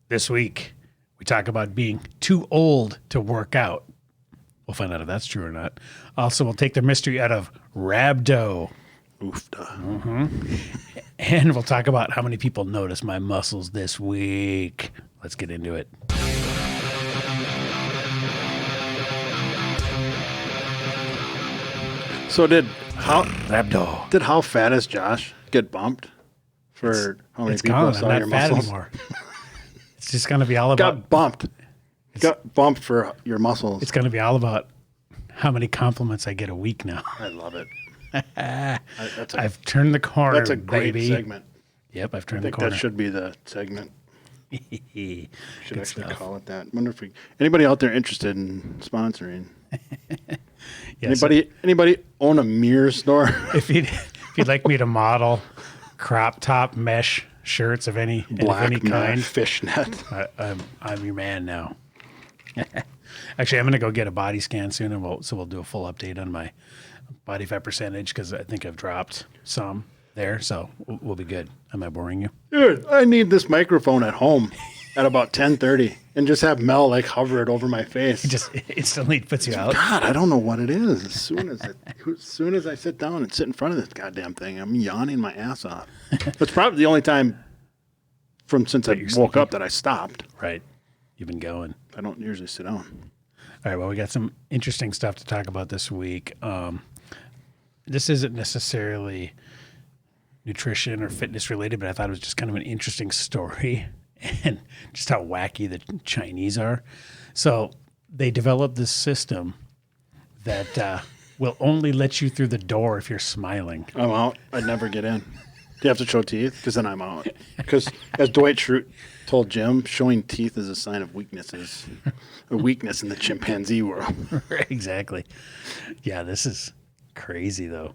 This week, we talk about being too old to work out. We'll find out if that's true or not. Also, we'll take the mystery out of Rhabdo. Oofda. And we'll talk about how many people notice my muscles this week. Let's get into it. So did Rhabdo. how fat is Josh get bumped for how many It's people gone. saw I'm your not fat muscles? anymore. It's just going to be all about. Got bumped. Got bumped for your muscles. It's going to be all about how many compliments I get a week now. I love it. I've turned the corner. That's a great baby. segment. Yep, I've I turned the think corner. that should be the segment. Should Good actually stuff. call it that. Wonder if anybody out there interested in sponsoring? Yeah, so Anybody own a mirror store? if you'd like me to model crop top mesh shirts of any kind, fishnet. I'm your man now. Actually, I'm going to go get a body scan soon, and we'll do a full update on my body fat percentage because I think I've dropped some there, so we'll be good. Am I boring you? Dude, I need this microphone at home at about 10:30 and just have Mel like hover it over my face. It just instantly puts you out. God, I don't know what it is. As soon as I sit down and sit in front of this goddamn thing, I'm yawning my ass off. It's probably the only time since I woke up that I stopped. Right. You've been going. I don't usually sit down. All right, well, we got some interesting stuff to talk about this week. This isn't necessarily nutrition or fitness related, but I thought it was just kind of an interesting story and just how wacky the Chinese are. So they developed this system that will only let you through the door if you're smiling. I'm out. I'd never get in. Do you have to show teeth? Because then I'm out. Because as Dwight Schrute told Jim, showing teeth is a sign of weaknesses. A weakness in the chimpanzee world. Exactly. Yeah, this is crazy though.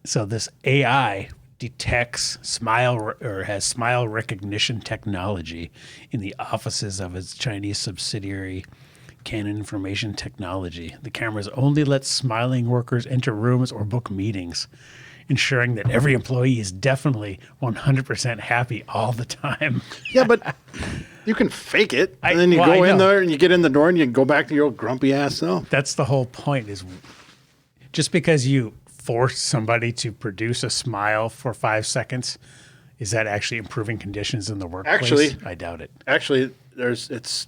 So this AI detects has smile recognition technology in the offices of its Chinese subsidiary Canon Information Technology. The cameras only let smiling workers enter rooms or book meetings, ensuring that every employee is definitely 100% happy all the time. Yeah, but you can fake it. And then you go in there and you get in the door and you go back to your old grumpy ass self. That's the whole point, is just because you force somebody to produce a smile for 5 seconds, is that actually improving conditions in the workplace? Actually, I doubt it. Actually, it's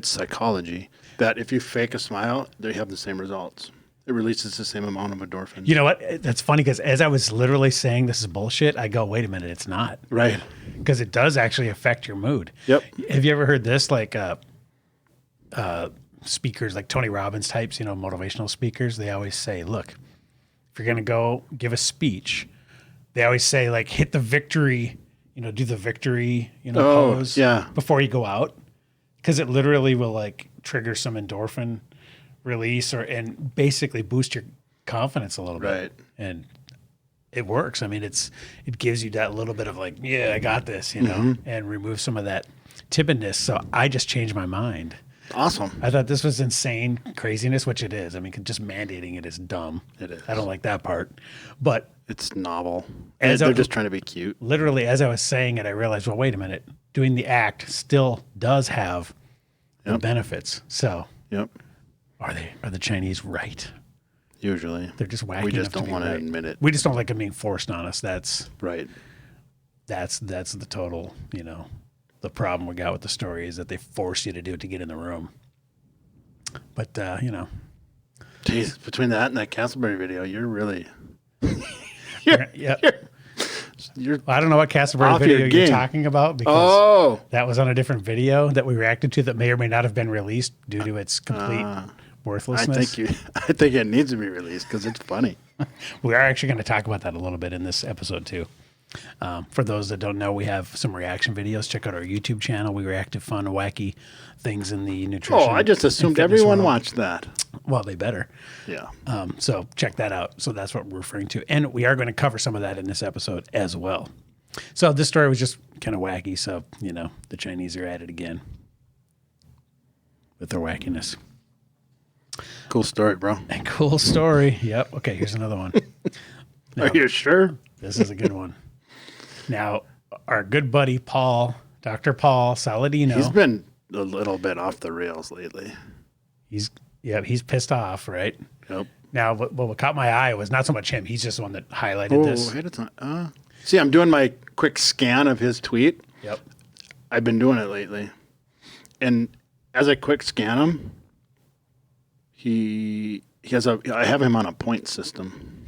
psychology that if you fake a smile, they have the same results. It releases the same amount of endorphins. You know what? That's funny because as I was literally saying this is bullshit, I go, wait a minute, it's not. Right. Because it does actually affect your mood. Yep. Have you ever heard this? Like speakers, like Tony Robbins types, motivational speakers, they always say, look, if you're going to go give a speech, they always say, like, hit the victory, do the victory, pose before you go out. Because it literally will, like, trigger some endorphin release and basically boost your confidence a little bit. Right. And it works. I mean, it gives you that little bit of like, yeah, I got this, and remove some of that timidness. So I just changed my mind. Awesome. I thought this was insane craziness, which it is. I mean, just mandating it is dumb. It is. I don't like that part. But it's novel. They're just trying to be cute. Literally, as I was saying it, I realized, well, wait a minute. Doing the act still does have the benefits. So are the Chinese right? Usually. They're just wacky. We just don't want to right. admit it. We just don't like them being forced on us. That's right. That's the total, the problem we got with the story is that they force you to do it to get in the room. But, Jeez, between that and that Castleberry video, you're really... I don't know what Castleberry video you're talking about because that was on a different video that we reacted to that may or may not have been released due to its complete worthlessness. I think it needs to be released because it's funny. We are actually going to talk about that a little bit in this episode too. For those that don't know, we have some reaction videos. Check out our YouTube channel. We react to fun, wacky things in the nutrition. Oh, I just assumed everyone watched that. Well, they better. Yeah. So check that out. So that's what we're referring to. And we are going to cover some of that in this episode as well. So this story was just kind of wacky. So, the Chinese are at it again with their wackiness. Cool story, bro. Cool story. Yep. Okay, here's another one. Now, are you sure? This is a good one. Now, our good buddy Paul Dr. Paul Saladino. He's been a little bit off the rails lately. He's pissed off, right? Yep. Now, what caught my eye was not so much him. He's just the one that highlighted this. Ahead of time. See, I'm doing my quick scan of his tweet. Yep. I've been doing it lately. And as I quick scan him, I have him on a point system.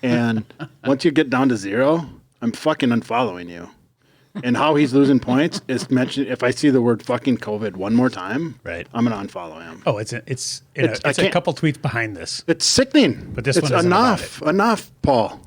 And once you get down to 0, I'm fucking unfollowing you. And how he's losing points is mentioned. If I see the word fucking COVID one more time, right, I'm going to unfollow him. Oh, it's a couple tweets behind this. It's sickening. But this it's one isn't enough. about it. Enough, Paul.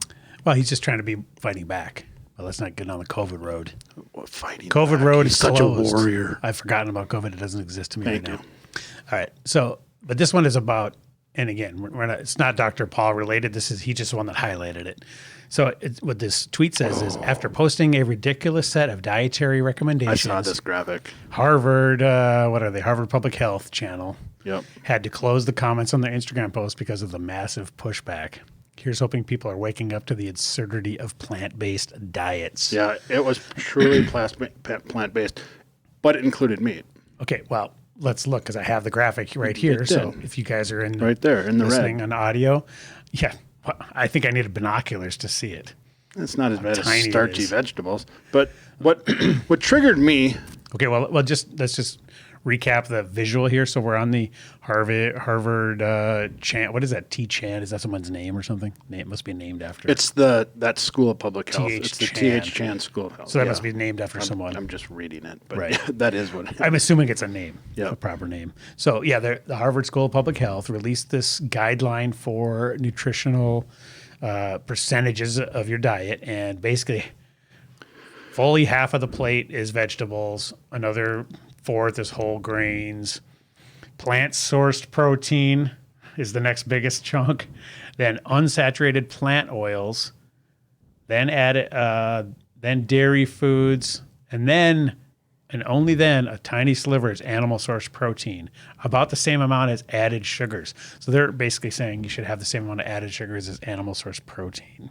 Well, he's just trying to be fighting back. Well, let's not get on the COVID road. What fighting? COVID back? road He's is such closed. a warrior. I've forgotten about COVID. It doesn't exist to me Thank right you. now. All right. So, but this one is about, and again, it's not Dr. Paul related. He just the one that highlighted it. So what this tweet says is, after posting a ridiculous set of dietary recommendations, I saw this graphic. Harvard, Harvard Public Health channel, Yep, had to close the comments on their Instagram post because of the massive pushback. Here's hoping people are waking up to the absurdity of plant-based diets. Yeah, it was truly plant-based, but it included meat. Okay, well, let's look because I have the graphic right here. So if you guys are in right there in the listening red on audio, yeah, I think I needed binoculars to see it. It's not as bad as tiny it starchy is. vegetables. But what triggered me? Okay, well, let's just recap the visual here. So we're on the Harvard Chan. What is that? T. Chan? Is that someone's name or something? It must be named after. It's that School of Public Health. T.H. It's the Chan. T.H. Chan School of Health. So that must be named after someone. I'm just reading it, but Right. that is what it is. I'm assuming it's a name, Yep. a proper name. So yeah, the Harvard School of Public Health released this guideline for nutritional percentages of your diet, and basically fully half of the plate is vegetables, another fourth is whole grains, plant-sourced protein is the next biggest chunk, then unsaturated plant oils, then then dairy foods, and only then a tiny sliver is animal source protein, about the same amount as added sugars. So they're basically saying you should have the same amount of added sugars as animal source protein.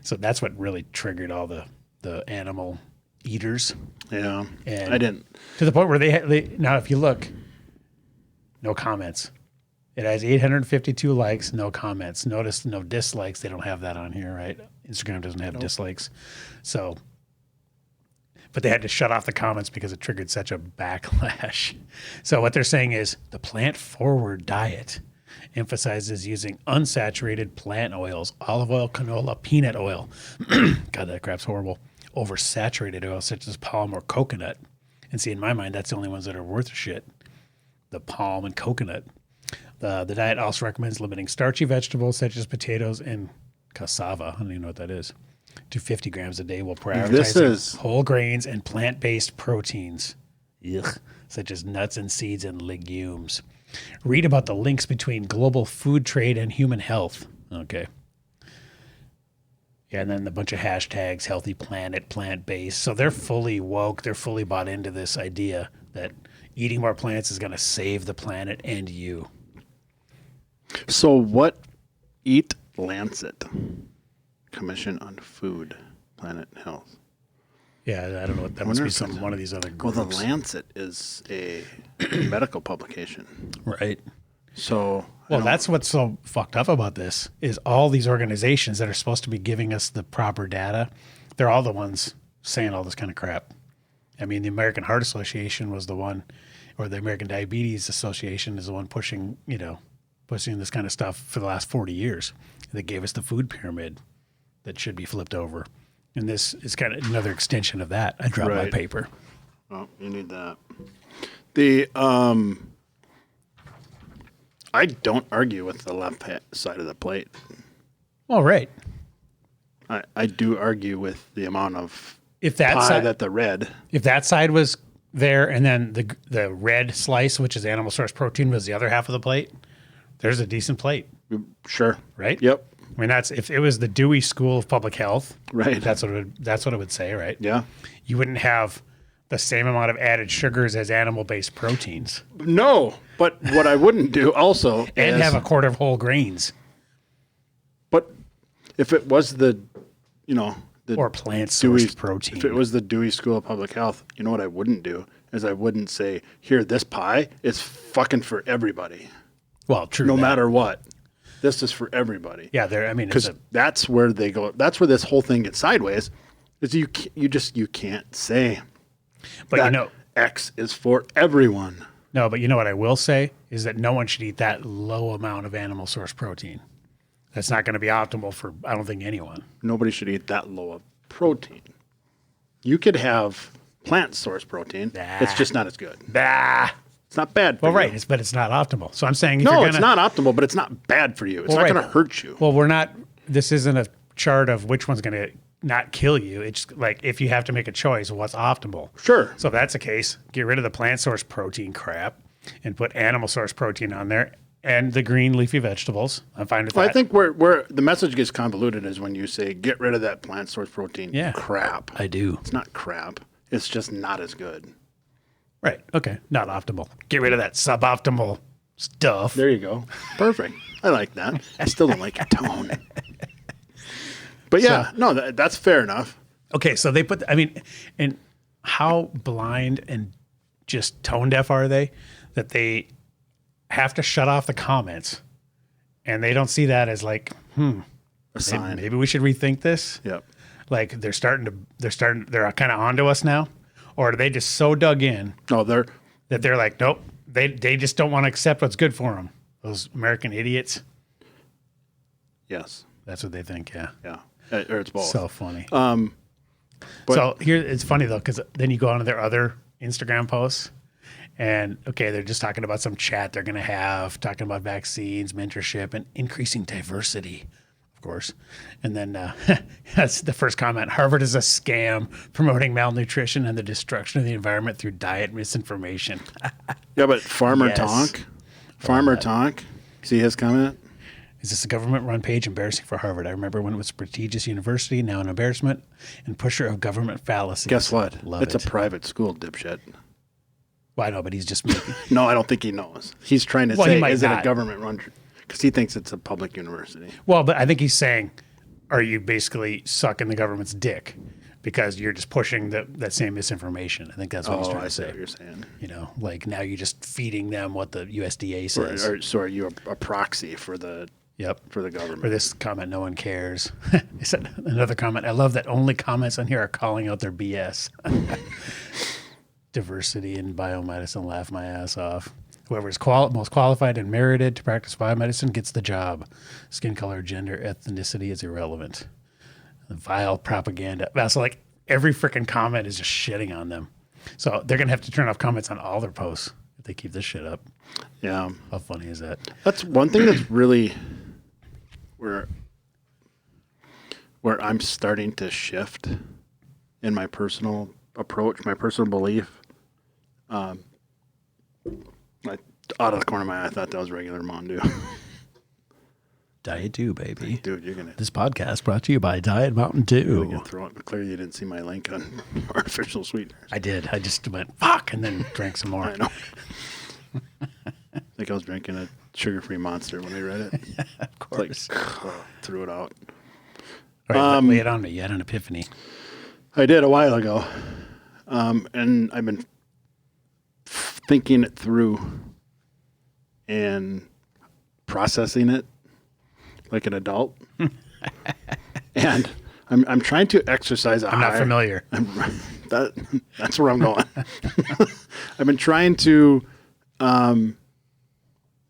So that's what really triggered all the animal eaters. Yeah, And I didn't. to the point where they now, if you look, no comments. It has 852 likes, no comments. Notice no dislikes. They don't have that on here, right? Instagram doesn't have dislikes. So, but they had to shut off the comments because it triggered such a backlash. So what they're saying is the plant-forward diet emphasizes using unsaturated plant oils, olive oil, canola, peanut oil. God, that crap's horrible. Over saturated oils such as palm or coconut. And see, in my mind, that's the only ones that are worth a shit. The palm and coconut. The diet also recommends limiting starchy vegetables such as potatoes and cassava. I don't even know what that is. To 50 grams a day while prioritizing whole grains and plant-based proteins, such as nuts and seeds and legumes. Read about the links between global food trade and human health. Okay. Yeah, and then a bunch of hashtags, healthy planet, plant-based. So they're fully woke. They're fully bought into this idea that eating more plants is going to save the planet and you. So what? Eat Lancet, Commission on Food, Planet Health. Yeah, I don't know. That must be one of these other groups. Well, the Lancet is a medical publication, right? So, well, that's what's so fucked up about this is all these organizations that are supposed to be giving us the proper data, they're all the ones saying all this kind of crap. I mean, the American Heart Association was the one, or the American Diabetes Association is the one pushing this kind of stuff for the last 40 years. They gave us the food pyramid that should be flipped over. And this is kind of another extension of that. I dropped my paper. Oh, you need that. I don't argue with the left side of the plate. All right. I do argue with the amount of if that pie side, that the red. If that side was there and then the red slice, which is animal source protein, was the other half of the plate, there's a decent plate. Sure. Right? Yep. I mean, that's if it was the Dewey School of Public Health. Right. That's what it would say, right? Yeah. You wouldn't have the same amount of added sugars as animal-based proteins. No, but what I wouldn't do also and have a quart of whole grains. But if it was the or plant sourced protein. If it was the Dewey School of Public Health, you know what I wouldn't do is I wouldn't say, here, this pie is fucking for everybody. Well, true. No matter what, this is for everybody. Yeah, I mean, because that's where they go. That's where this whole thing gets sideways. Is you can't say, but that X is for everyone. No, but you know what I will say is that no one should eat that low amount of animal source protein. That's not going to be optimal for, I don't think, anyone. Nobody should eat that low of protein. You could have plant source protein. It's just not as good. It's not bad for you. Well, right, but it's not optimal. So I'm saying it's not optimal, but it's not bad for you. It's not going to hurt you. Well, this isn't a chart of which one's going to not kill you. It's like if you have to make a choice, what's optimal? Sure. So if that's the case, get rid of the plant source protein crap and put animal source protein on there and the green leafy vegetables. I'm fine with that. I think where the message gets convoluted is when you say get rid of that plant source protein crap. I do. It's not crap. It's just not as good. Right. Okay. Not optimal. Get rid of that suboptimal stuff. There you go. Perfect. I like that. I still don't like your tone. But yeah, that's fair enough. Okay, so they put, and how blind and just tone deaf are they that they have to shut off the comments and they don't see that as like, a sign. Maybe we should rethink this. Yep. Like they're kind of onto us now, or are they just so dug in? No, they're like, nope. They just don't want to accept what's good for them. Those American idiots. Yes. That's what they think. Yeah. Yeah. Or it's both. So funny. But, so here it's funny though, because then you go onto their other Instagram posts and they're just talking about some chat they're going to have, talking about vaccines, mentorship, and increasing diversity, of course. And then that's the first comment. Harvard is a scam promoting malnutrition and the destruction of the environment through diet misinformation. Yeah, but Farmer Tonk, see his comment? Is this a government-run page? Embarrassing for Harvard. I remember when it was a prestigious university, now an embarrassment and pusher of government fallacies. Guess what? It's a private school, dipshit. Well, I know, but he's just making... No, I don't think he knows. He's trying to say, is it a government-run... Because he thinks it's a public university. Well, but I think he's saying, are you basically sucking the government's dick? Because you're just pushing that same misinformation. I think that's what he's trying to say. I see what you're saying. Like now you're just feeding them what the USDA says. So are you a proxy for the... Yep. For the government. For this comment, no one cares. He said another comment. I love that only comments on here are calling out their BS. Diversity in biomedicine, laugh my ass off. Whoever is most qualified and merited to practice biomedicine gets the job. Skin color, gender, ethnicity is irrelevant. The vile propaganda. So like every freaking comment is just shitting on them. So they're going to have to turn off comments on all their posts if they keep this shit up. Yeah. How funny is that? That's one thing that's really... where I'm starting to shift in my personal approach, my personal belief. Out of the corner of my eye, I thought that was regular Mountain Dew. Diet Dew, baby. Dude, you're going to... This podcast brought to you by Diet Mountain Dew. You're going to throw it. Clearly you didn't see my link on artificial sweeteners. I did. I just went, fuck, and then drank some more. I know. I think I was drinking a sugar-free Monster when I read it. Yeah, of course. Threw it out. All right, lay it on me. You had an epiphany. I did a while ago. And I've been thinking it through and processing it like an adult. And I'm trying to exercise I'm not familiar. That's where I'm going. I've been trying to... and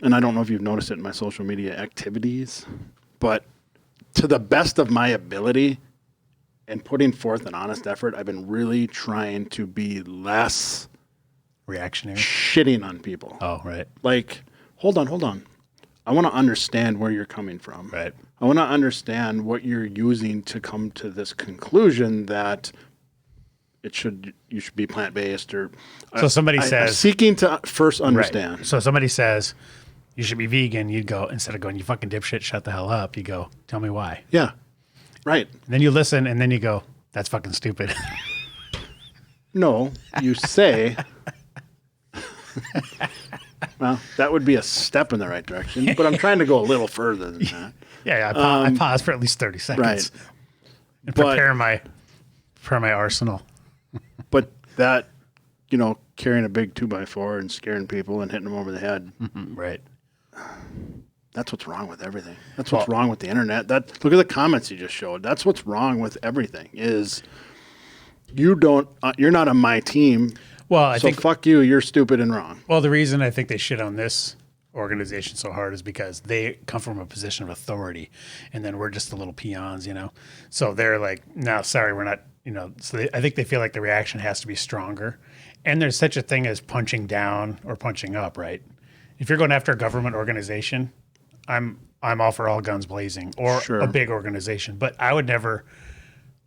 I don't know if you've noticed it in my social media activities, but to the best of my ability and putting forth an honest effort, I've been really trying to be less reactionary, shitting on people. Oh, right. Like, hold on. I want to understand where you're coming from. Right. I want to understand what you're using to come to this conclusion that you should be plant-based or... So somebody says... seeking to first understand. Right. So somebody says, you should be vegan. You'd go, instead of going, you fucking dipshit, shut the hell up, you go, tell me why. Yeah. Right. And then you listen, and then you go, that's fucking stupid. No, you say... Well, that would be a step in the right direction, but I'm trying to go a little further than that. Yeah, I paused for at least 30 seconds. Right. and But- prepare my arsenal. But that, carrying a big 2x4 and scaring people and hitting them over the head, Right. that's what's wrong with everything. That's what's wrong with the internet. Look at the comments you just showed. That's what's wrong with everything is you're not on my team. Well, I So think fuck you. You're stupid and wrong. Well, the reason I think they shit on this organization so hard is because they come from a position of authority, and then we're just the little peons, So they're like, no, sorry, we're not, So I think they feel like the reaction has to be stronger, and there's such a thing as punching down or punching up, right? If you're going after a government organization, I'm all for all guns blazing or Sure. a big organization, but I would never.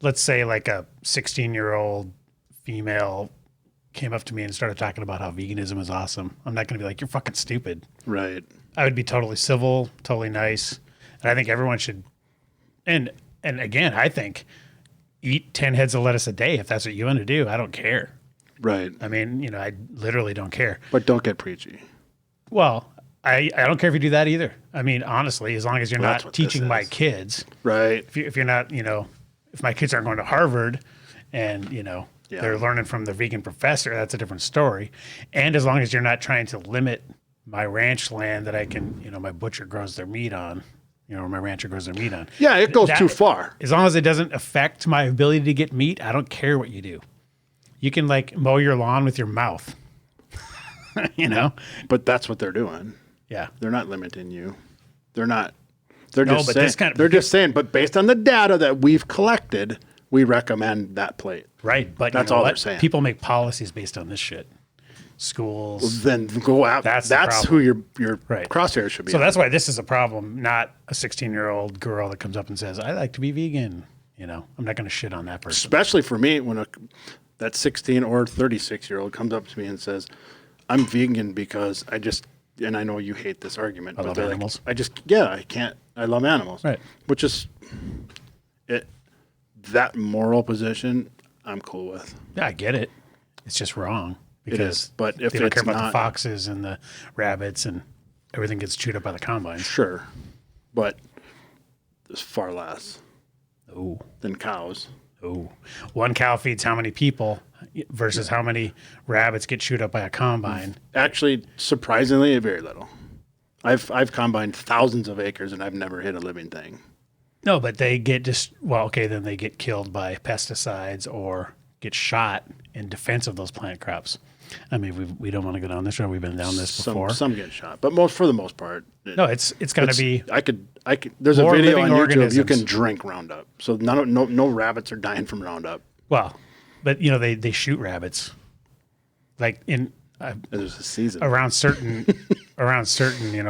Let's say like a 16-year-old female came up to me and started talking about how veganism is awesome. I'm not going to be like, you're fucking stupid. Right. I would be totally civil, totally nice. And I think everyone should, and again, I think eat 10 heads of lettuce a day if that's what you want to do. I don't care. Right. I mean, I literally don't care. But don't get preachy. Well, I don't care if you do that either. I mean, honestly, as long as you're That's not what teaching this my is. kids, Right. if you're not, if my kids aren't going to Harvard and, they're learning from the vegan professor, that's a different story. And as long as you're not trying to limit my ranch land that I can, my butcher grows their meat on, or my rancher grows their meat on. Yeah, it goes That- too far. As long as it doesn't affect my ability to get meat, I don't care what you do. You can mow your lawn with your mouth, But that's what they're doing. Yeah. They're not limiting you. They're not. They're No, just but saying. this kind of- they're just saying. But based on the data that we've collected, we recommend that plate. Right. But That's you know all what? they're saying. People make policies based on this shit. Schools. Then go out. That's That's the who your Right. crosshairs should be. So on. that's why this is a problem, not a 16-year-old girl that comes up and says, I like to be vegan. I'm not going to shit on that person. especially for me when that 16 or 36-year-old comes up to me and says, "I'm vegan because I just." And I know you hate this argument, but love they're animals. like, I can't. I love animals. Right. Which is it. That moral position, I'm cool with. Yeah, I get it. It's just wrong because is, but if they don't it's care about the not- foxes and the rabbits and everything gets chewed up by the combines. Sure, but there's far less Oh, than cows. oh. One cow feeds how many people versus how many rabbits get chewed up by a combine. Actually, surprisingly, very little. I've combined thousands of acres and I've never hit a living thing. No, but they get then they get killed by pesticides or get shot in defense of those plant crops. I mean, we don't want to go down this road. We've been down this before. Some get shot, but for the most part, No, it's going to be I could. There's a More video living on YouTube. You organisms. can drink Roundup, so no rabbits are dying from Roundup. well, but they shoot rabbits, like in There's a season. around certain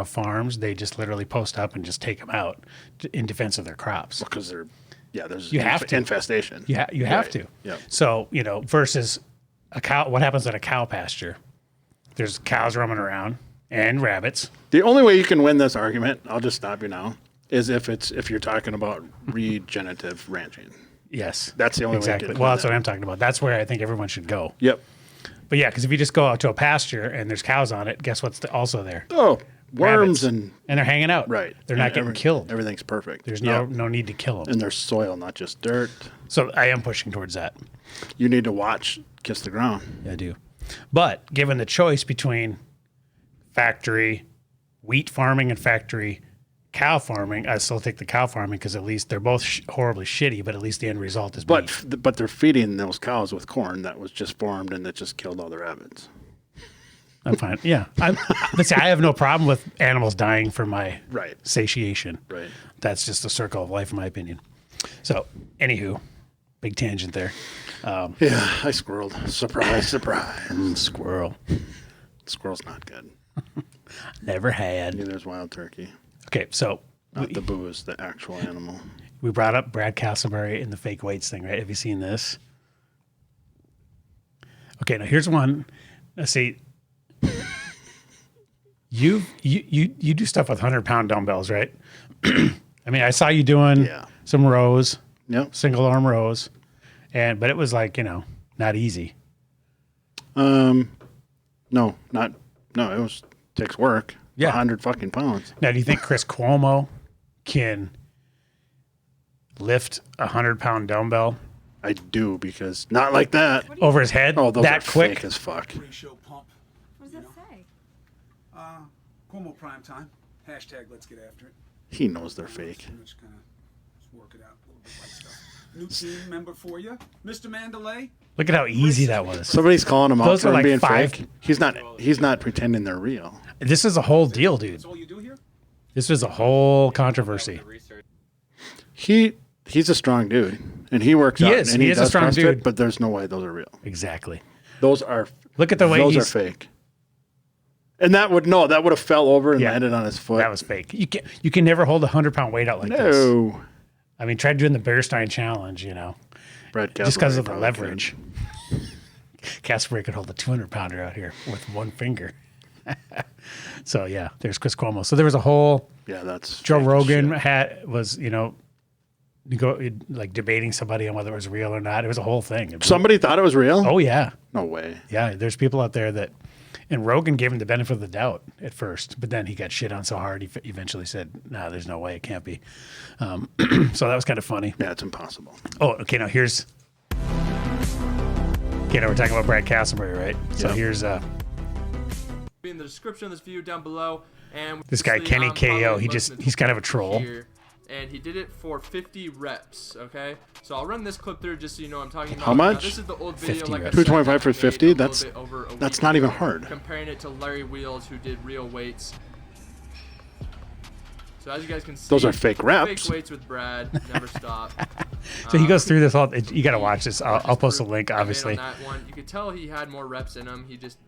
farms. They just literally post up and just take them out in defense of their crops. Because there's You have to. infestation. You have Right. to. Yeah. So versus a cow. What happens at a cow pasture? There's cows roaming around and rabbits. The only way you can win this argument, I'll just stop you now, is if you're talking about regenerative ranching. Yes, That's the only way to exactly. get Well, that's that. what I'm talking about. That's where I think everyone should go. Yep. But yeah, because if you just go out to a pasture and there's cows on it, guess what's also there? Oh, worms Rabbits. And they're hanging out. right. They're not And getting killed. Everything's perfect. There's Yep. no need to kill them. And there's soil, not just dirt. So I am pushing towards that. You need to watch Kiss the Ground. I do. But given the choice between factory wheat farming and factory cow farming, I still take the cow farming because at least they're both horribly shitty, but at least the end result is But beef. but they're feeding those cows with corn that was just formed and that just killed all the rabbits. I'm fine. Yeah. But see, I have no problem with animals dying for my Right. satiation. Right. That's just the circle of life, in my opinion. So, anywho, big tangent there. Yeah, I squirreled. Surprise, surprise. Squirrel. Squirrel's not good. Never had. Neither is wild turkey. Okay, so Not the booze, the actual animal. we brought up Brad Castleberry and the fake weights thing, right? Have you seen this? Okay, now here's one. Let's see. You do stuff with 100-pound dumbbells, right? I mean, I saw you doing Yeah. some rows, Yep. single arm rows, but it was like not easy. No, it takes work. Yeah. 100 fucking pounds. Now, do you think Chris Cuomo can lift a 100-pound dumbbell I do, because not like that. over his head Oh, those that are quick? fake as fuck. Pre-show pump. What does that say? Cuomo prime time. Hashtag let's get after it. He knows they're fake. Just kind of work it out a little bit like stuff. New team member for you, Mr. Mandalay. Look at how easy that was. Somebody's calling him out Those for are him like being 5. fake. He's not pretending they're real. This is a whole deal, dude. That's all you do here? This was a whole controversy. He's a strong dude, and he works He out. is. And He is a does strong CrossFit, dude. But there's no way those are real. Exactly. Those are. Look at the way those he's. are fake. And that would have fell over and Yeah. landed on his foot. That was fake. You can never hold a 100-pound weight out like this. no. I mean, try doing the Bearstein challenge, Brad just because Castleberry of the probably leverage. Casper could hold a 200-pounder out here with one finger. So yeah, there's Chris Cuomo. So there was a whole could. Yeah, that's Joe fake as Rogan shit. was like debating somebody on whether it was real or not. It was a whole thing. Somebody thought it was real. Oh yeah, No way. yeah. There's people out there that, and Rogan gave him the benefit of the doubt at first, but then he got shit on so hard he eventually said, "No, there's no way it can't be." So that was kind of funny. Yeah, it's impossible. Oh, okay. Now here's. Okay, now we're talking about Brad Castleberry, right? So Yep. here's Be in the description of this video down below. And this guy obviously, Kenny I'm KO. probably He's kind of a troll. here, and he did it for 50 reps. Okay, so I'll run this clip through just so you know what I'm talking about. How Now, much? this is the old video. 50 Like I reps. said, 225 for I made 50? a little That's bit over a that's week not even ago, hard. Comparing it to Larry Wheels, who did real weights. So as you guys can see, Those are fake reps. Fake weights with Brad. Never stop. So he goes through this all. You got to watch this. I'll post a proof link, I made obviously. on that one. You could tell he had more reps in him. He just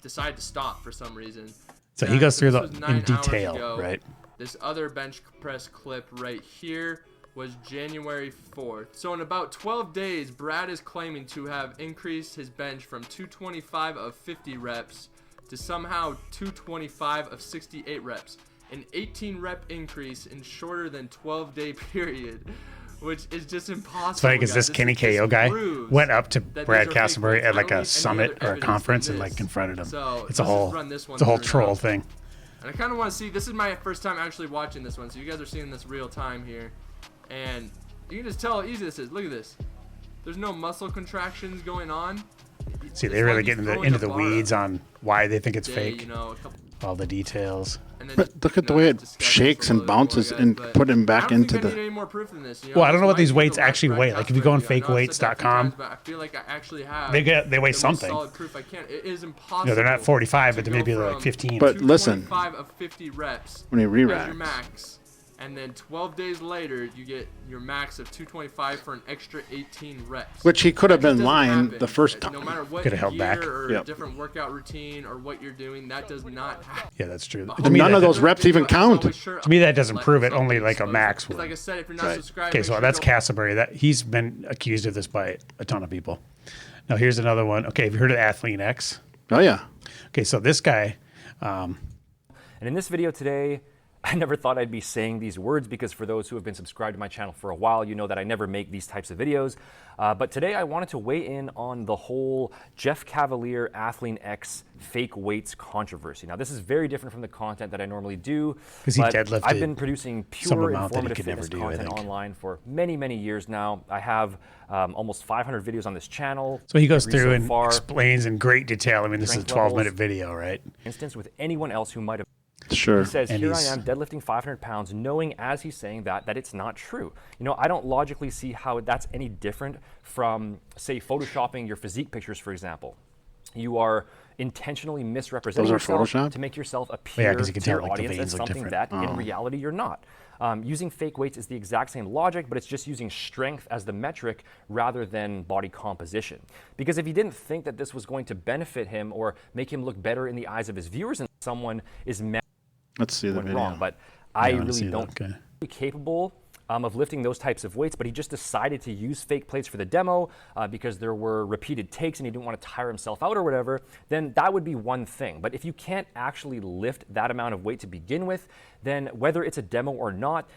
decided to stop for some reason. So he goes through this the was 9 in hours detail, ago. right? This other bench press clip right here was January 4th. So in about 12 days, Brad is claiming to have increased his bench from 225 of 50 reps to somehow 225 of 68 reps. An 18 rep increase in shorter than 12-day period, which is just impossible. It's funny because guys. this Kenny just KO guy proves went up to that Brad these are fake Castleberry weights. at I like don't a need any summit other or a evidence conference than and like this. confronted him. So It's a let's just whole run this one it's a whole through troll now. thing. And I kind of want to see, this is my first time actually watching this one, so you guys are seeing this real time here. And you can just tell how easy this is. Look at this. There's no muscle contractions going on. See, It's they really like get he's into throwing the a bar weeds up on why they think it's a day, fake. You know, a couple, All the details. and then But just, look at you the know, way it discuss this shakes a and little bit more, bounces guys, and but put him back I don't into think I the. need any more proof than this, you Well, I don't know This what these might be weights the last actually Brad weigh. Like, if you Castleberry go on video. I know I've said that a few fakeweights.com, times, but I feel like I actually have they weigh at least something. solid proof. I can't. It is impossible. You know, they're not 45, but to they may be go like from 15. But listen, 225 of 50 reps when he as your re-racks. max, and then 12 days later you get your max of 225 for an extra 18 reps. Which he could have That just been doesn't lying happen. the first No time. matter what Could have held year back. or Yep. different workout routine or what you're doing, that does not happen. Yeah, that's true. But To me, none that, of those reps even count. to me, that doesn't prove it. Only like a max would. Like I said, if you're not Right. subscribed, Okay, make so sure that's you go- Castleberry. That he's been accused of this by a ton of people. Now here's another one. Okay, have you heard of Athlete X? Oh yeah. Okay, so this guy, And in this video today, I never thought I'd be saying these words because for those who have been subscribed to my channel for a while, you know that I never make these types of videos. But today I wanted to weigh in on the whole Jeff Cavaliere Athlete X fake weights controversy. Now this is very different from the content that I normally do. 'Cause he but deadlifted I've been producing some pure amount that he informative could never fitness do, I content think. online for many, many years now. I have almost 500 videos on this channel. so he goes Every through so and far, explains in great detail. I mean, this is a strength levels. 12-minute video, right? instance with anyone else who might have. Sure. He says, And here I he's- am deadlifting 500 pounds, knowing as he's saying that it's not true. You know, I don't logically see how that's any different from, say, photoshopping your physique pictures, for example. You are intentionally misrepresenting Those are yourself Photoshopped? to make yourself Yeah, appear 'cause you can to your tell, like, the audience as veins look something different. that in reality you're not. Using fake weights is the exact same logic, but it's just using strength as the metric rather than body composition. Because if he didn't think that this was going to benefit him or make him look better in the eyes of his viewers, and someone is Let's see the went video. wrong, but I wanna see really that, don't okay. be capable of lifting those types of weights, but he just decided to use fake plates for the demo because there were repeated takes and he didn't want to tire himself out or whatever, then that would be one thing. But if you can't actually lift that amount of weight to begin with, then whether it's a demo or not,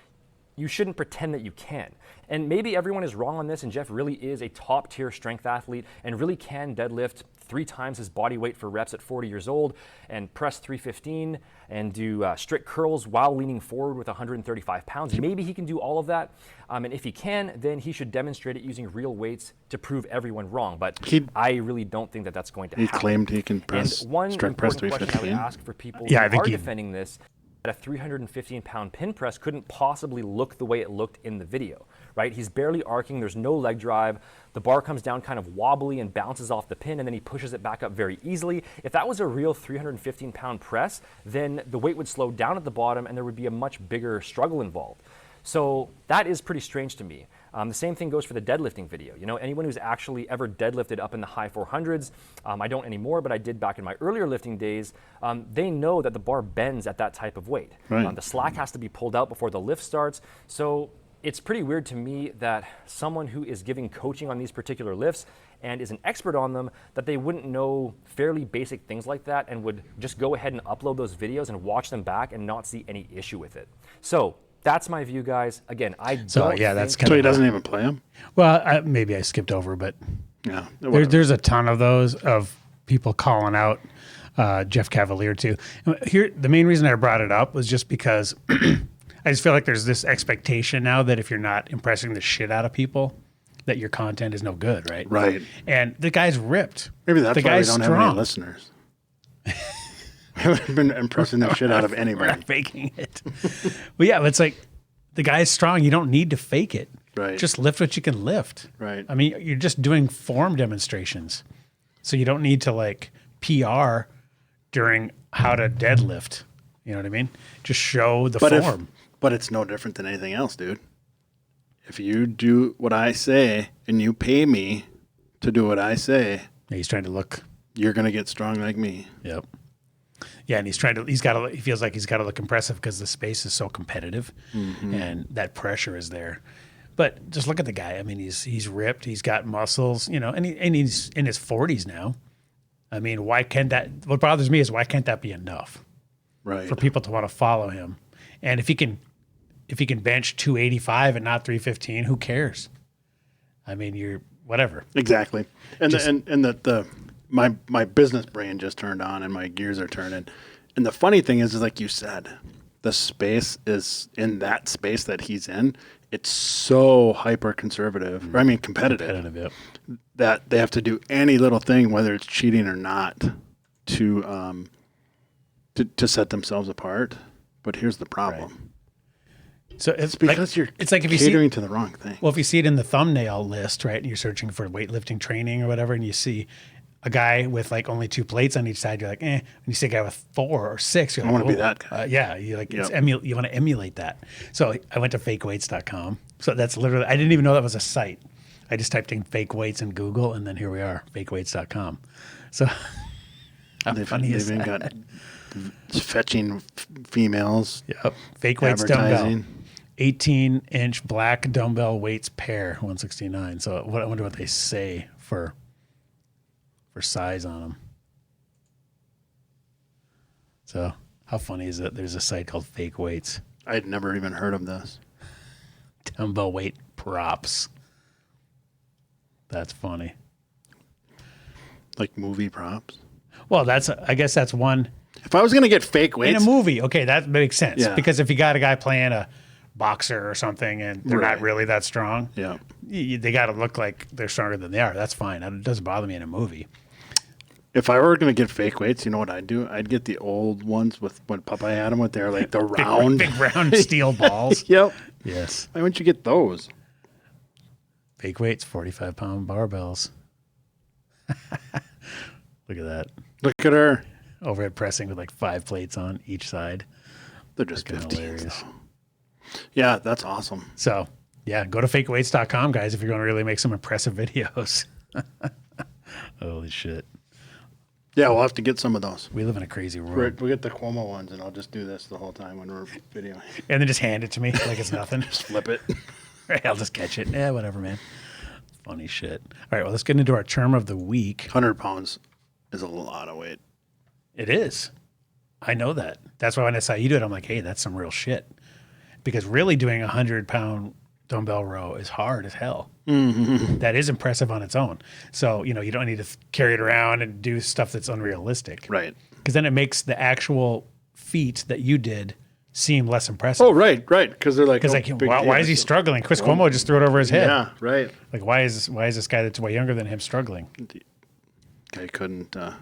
you shouldn't pretend that you can. And maybe everyone is wrong on this, and Jeff really is a top tier strength athlete and really can deadlift 3 times his body weight for reps at 40 years old and press 315 and do strict curls while leaning forward with 135 pounds. Maybe he can do all of that. And if he can, then he should demonstrate it using real weights to prove everyone wrong. But I really don't think that that's going to happen. He claimed he can press, and one strength press important question I would 315. ask for people Yeah, I who think are he- defending this, that a 315-pound pin press couldn't possibly look the way it looked in the video, right? He's barely arcing, there's no leg drive, the bar comes down kind of wobbly and bounces off the pin, and then he pushes it back up very easily. If that was a real 315-pound press, then the weight would slow down at the bottom and there would be a much bigger struggle involved. So that is pretty strange to me. The same thing goes for the deadlifting video. You know, anyone who's actually ever deadlifted up in the high 400s, I don't anymore, but I did back in my earlier lifting days, they know that the bar bends at that type of weight. Right. The slack has to be pulled out before the lift starts. So it's pretty weird to me that someone who is giving coaching on these particular lifts and is an expert on them, that they wouldn't know fairly basic things like that and would just go ahead and upload those videos and watch them back and not see any issue with it. So that's my view, guys. Again, I don't yeah, that's think- So he doesn't even play him? Well, maybe I skipped over, but Yeah. there's a ton of those of people calling out Jeff Cavalier too. Here, the main reason I brought it up was just because I just feel like there's this expectation now that if you're not impressing the shit out of people, that your content is no good, right? Right. And the guy's ripped. Maybe that's the why we guy's don't have any listeners. We haven't been impressing the shit out of We're anybody. not faking it. But yeah, it's like the guy's strong. You don't need to fake it. Right. Just lift what you can lift. Right. I mean, you're just doing form demonstrations. So you don't need to like PR during how to deadlift. You know what I mean? Just show the form. But it's no different than anything else, dude. If you do what I say and you pay me to do what I say, Yeah, he's trying to look. you're going to get strong like me. Yep. Yeah, and he feels like he's got to look impressive because the space is so competitive and that pressure is there. But just look at the guy. I mean, he's ripped. He's got muscles, you know, and he's in his 40s now. I mean, why can't that? What bothers me is why can't that be enough Right. for people to want to follow him? And if he can bench 285 and not 315, who cares? I mean, you're whatever. Exactly. And my business brain just turned on and my gears are turning. And the funny thing is like you said, the space is in that space that he's in. It's so hyper conservative. I mean, competitive. Yep. That they have to do any little thing, whether it's cheating or not, to set themselves apart. But here's the problem. So it's Because you're it's like if you catering see, to the wrong thing. well, if you see it in the thumbnail list, right, and you're searching for weightlifting training or whatever, and you see a guy with like only 2 plates on each side, you're like, eh. When you see a guy with 4 or 6, you're like, wanna be oh. that guy. Yeah, you like Yep. you want to emulate that. So I went to fakeweights.com. So that's literally, I didn't even know that was a site. I just typed in fake weights in Google, and then here we are, fakeweights.com. So how funny is They've even that? got fetching females. Yep. Fake weights dumbbell. Advertising. 18-inch black dumbbell weights pair, 169. So I wonder what they say for size on them. So how funny is it? There's a site called Fake Weights. I'd never even heard of this. Dumbbell weight props. That's funny. Like movie props. Well, I guess that's one If I was going to get fake in weights, a movie. Okay, that makes sense. Yeah. Because if you got a guy playing a boxer or something and they're Right. not really that strong, yeah. they got to look like they're stronger than they are. That's fine. It doesn't bother me in a movie. If I were going to get fake weights, you know what I'd do? I'd get the old ones with what Popeye had them with. They're like the round. Big round steel balls. Yep. Yes. Why wouldn't you get those? Fake weights, 45-pound barbells. Look at that. Look at her. Overhead pressing with like 5 plates on each side. They're just Fucking 15s. hilarious. Though. Yeah, that's awesome. So, yeah, go to fakeweights.com, guys, if you're going to really make some impressive videos. Holy shit. Yeah, we'll have to get some of those. We live in a crazy world. We'll get the Cuomo ones, and I'll just do this the whole time when we're videoing. And then just hand it to me like it's nothing. Flip it. Right, I'll just catch it. Yeah, whatever, man. Funny shit. All right, well, let's get into our term of the week. 100 pounds is a lot of weight. It is. I know that. That's why when I saw you do it, I'm like, hey, that's some real shit. because really doing 100-pound dumbbell row is hard as hell. That is impressive on its own. So, you don't need to carry it around and do stuff that's unrealistic. Right. Because then it makes the actual feat that you did seem less impressive. Oh, right. Because they're like, Because why is he struggling? Chris Cuomo just threw it over his head. Yeah, right. Like, why is this guy that's way younger than him struggling? Guy couldn't. What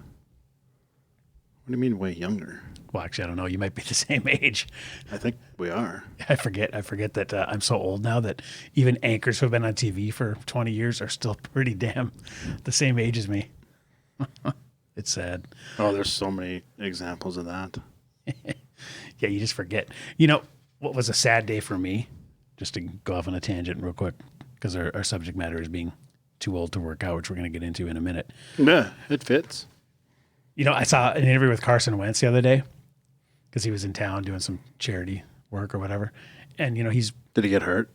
do you mean way younger? Well, actually, I don't know. You might be the same age. I think we are. I forget that I'm so old now that even anchors who have been on TV for 20 years are still pretty damn the same age as me. It's sad. Oh, there's so many examples of that. Yeah, you just forget. What was a sad day for me, just to go off on a tangent real quick, because our subject matter is being too old to work out, which we're going to get into in a minute. Yeah, it fits. I saw an interview with Carson Wentz the other day because he was in town doing some charity work or whatever. And, Did he get hurt?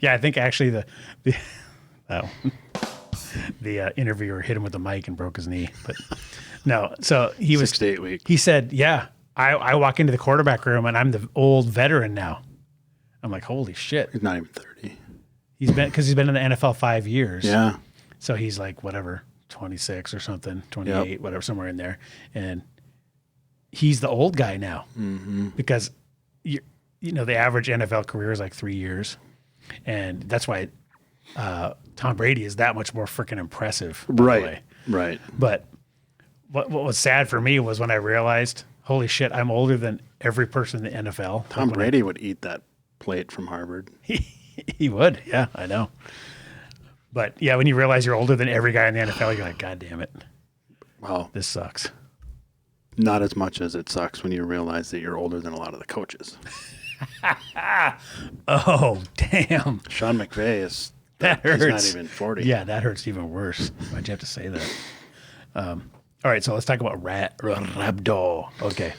yeah, I think actually the interviewer hit him with the mic and broke his knee. But no, so he was 6 to 8 weeks. He said, yeah, I walk into the quarterback room and I'm the old veteran now. I'm like, holy shit. He's not even 30. He's been in the NFL 5 years. Yeah. So he's like, whatever, 26 or something, 28, whatever, somewhere in there. And he's the old guy now because the average NFL career is like 3 years. And that's why Tom Brady is that much more freaking impressive. Right. Right. But what was sad for me was when I realized, holy shit, I'm older than every person in the NFL. Tom Brady would eat that plate from Harvard. He would. Yeah, I know. But yeah, when you realize you're older than every guy in the NFL, you're like, God damn it. Well, This sucks. not as much as it sucks when you realize that you're older than a lot of the coaches. Oh, damn. Sean McVay is That hurts. He's not even 40. Yeah, that hurts even worse. Why'd you have to say that? All right, so let's talk about Rhabdo. Okay.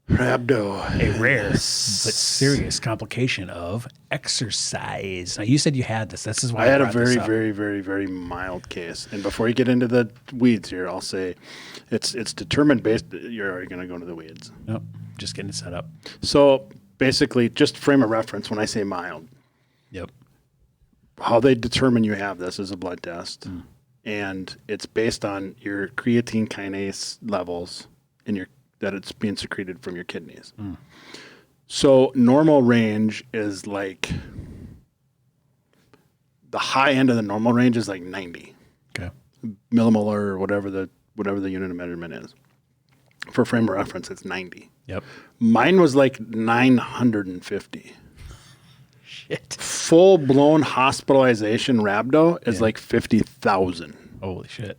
Rhabdo. A rare but serious complication of exercise. Now, you said you had this. This is why I had a brought this very, up. very, very, very mild case. And before you get into the weeds here, I'll say it's determined based. You're already going to go into the weeds. Nope, just getting it set up. So basically, just frame of reference when I say mild. Yep. How they determine you have this is a blood test. And it's based on your creatine kinase levels in that it's being secreted from your kidneys. So normal range is like, the high end of the normal range is like 90 Okay. millimolar or whatever the unit of measurement is. For frame of reference, it's 90. Yep. Mine was like 950. Shit. Full blown hospitalization rhabdo is like 50,000, Holy shit.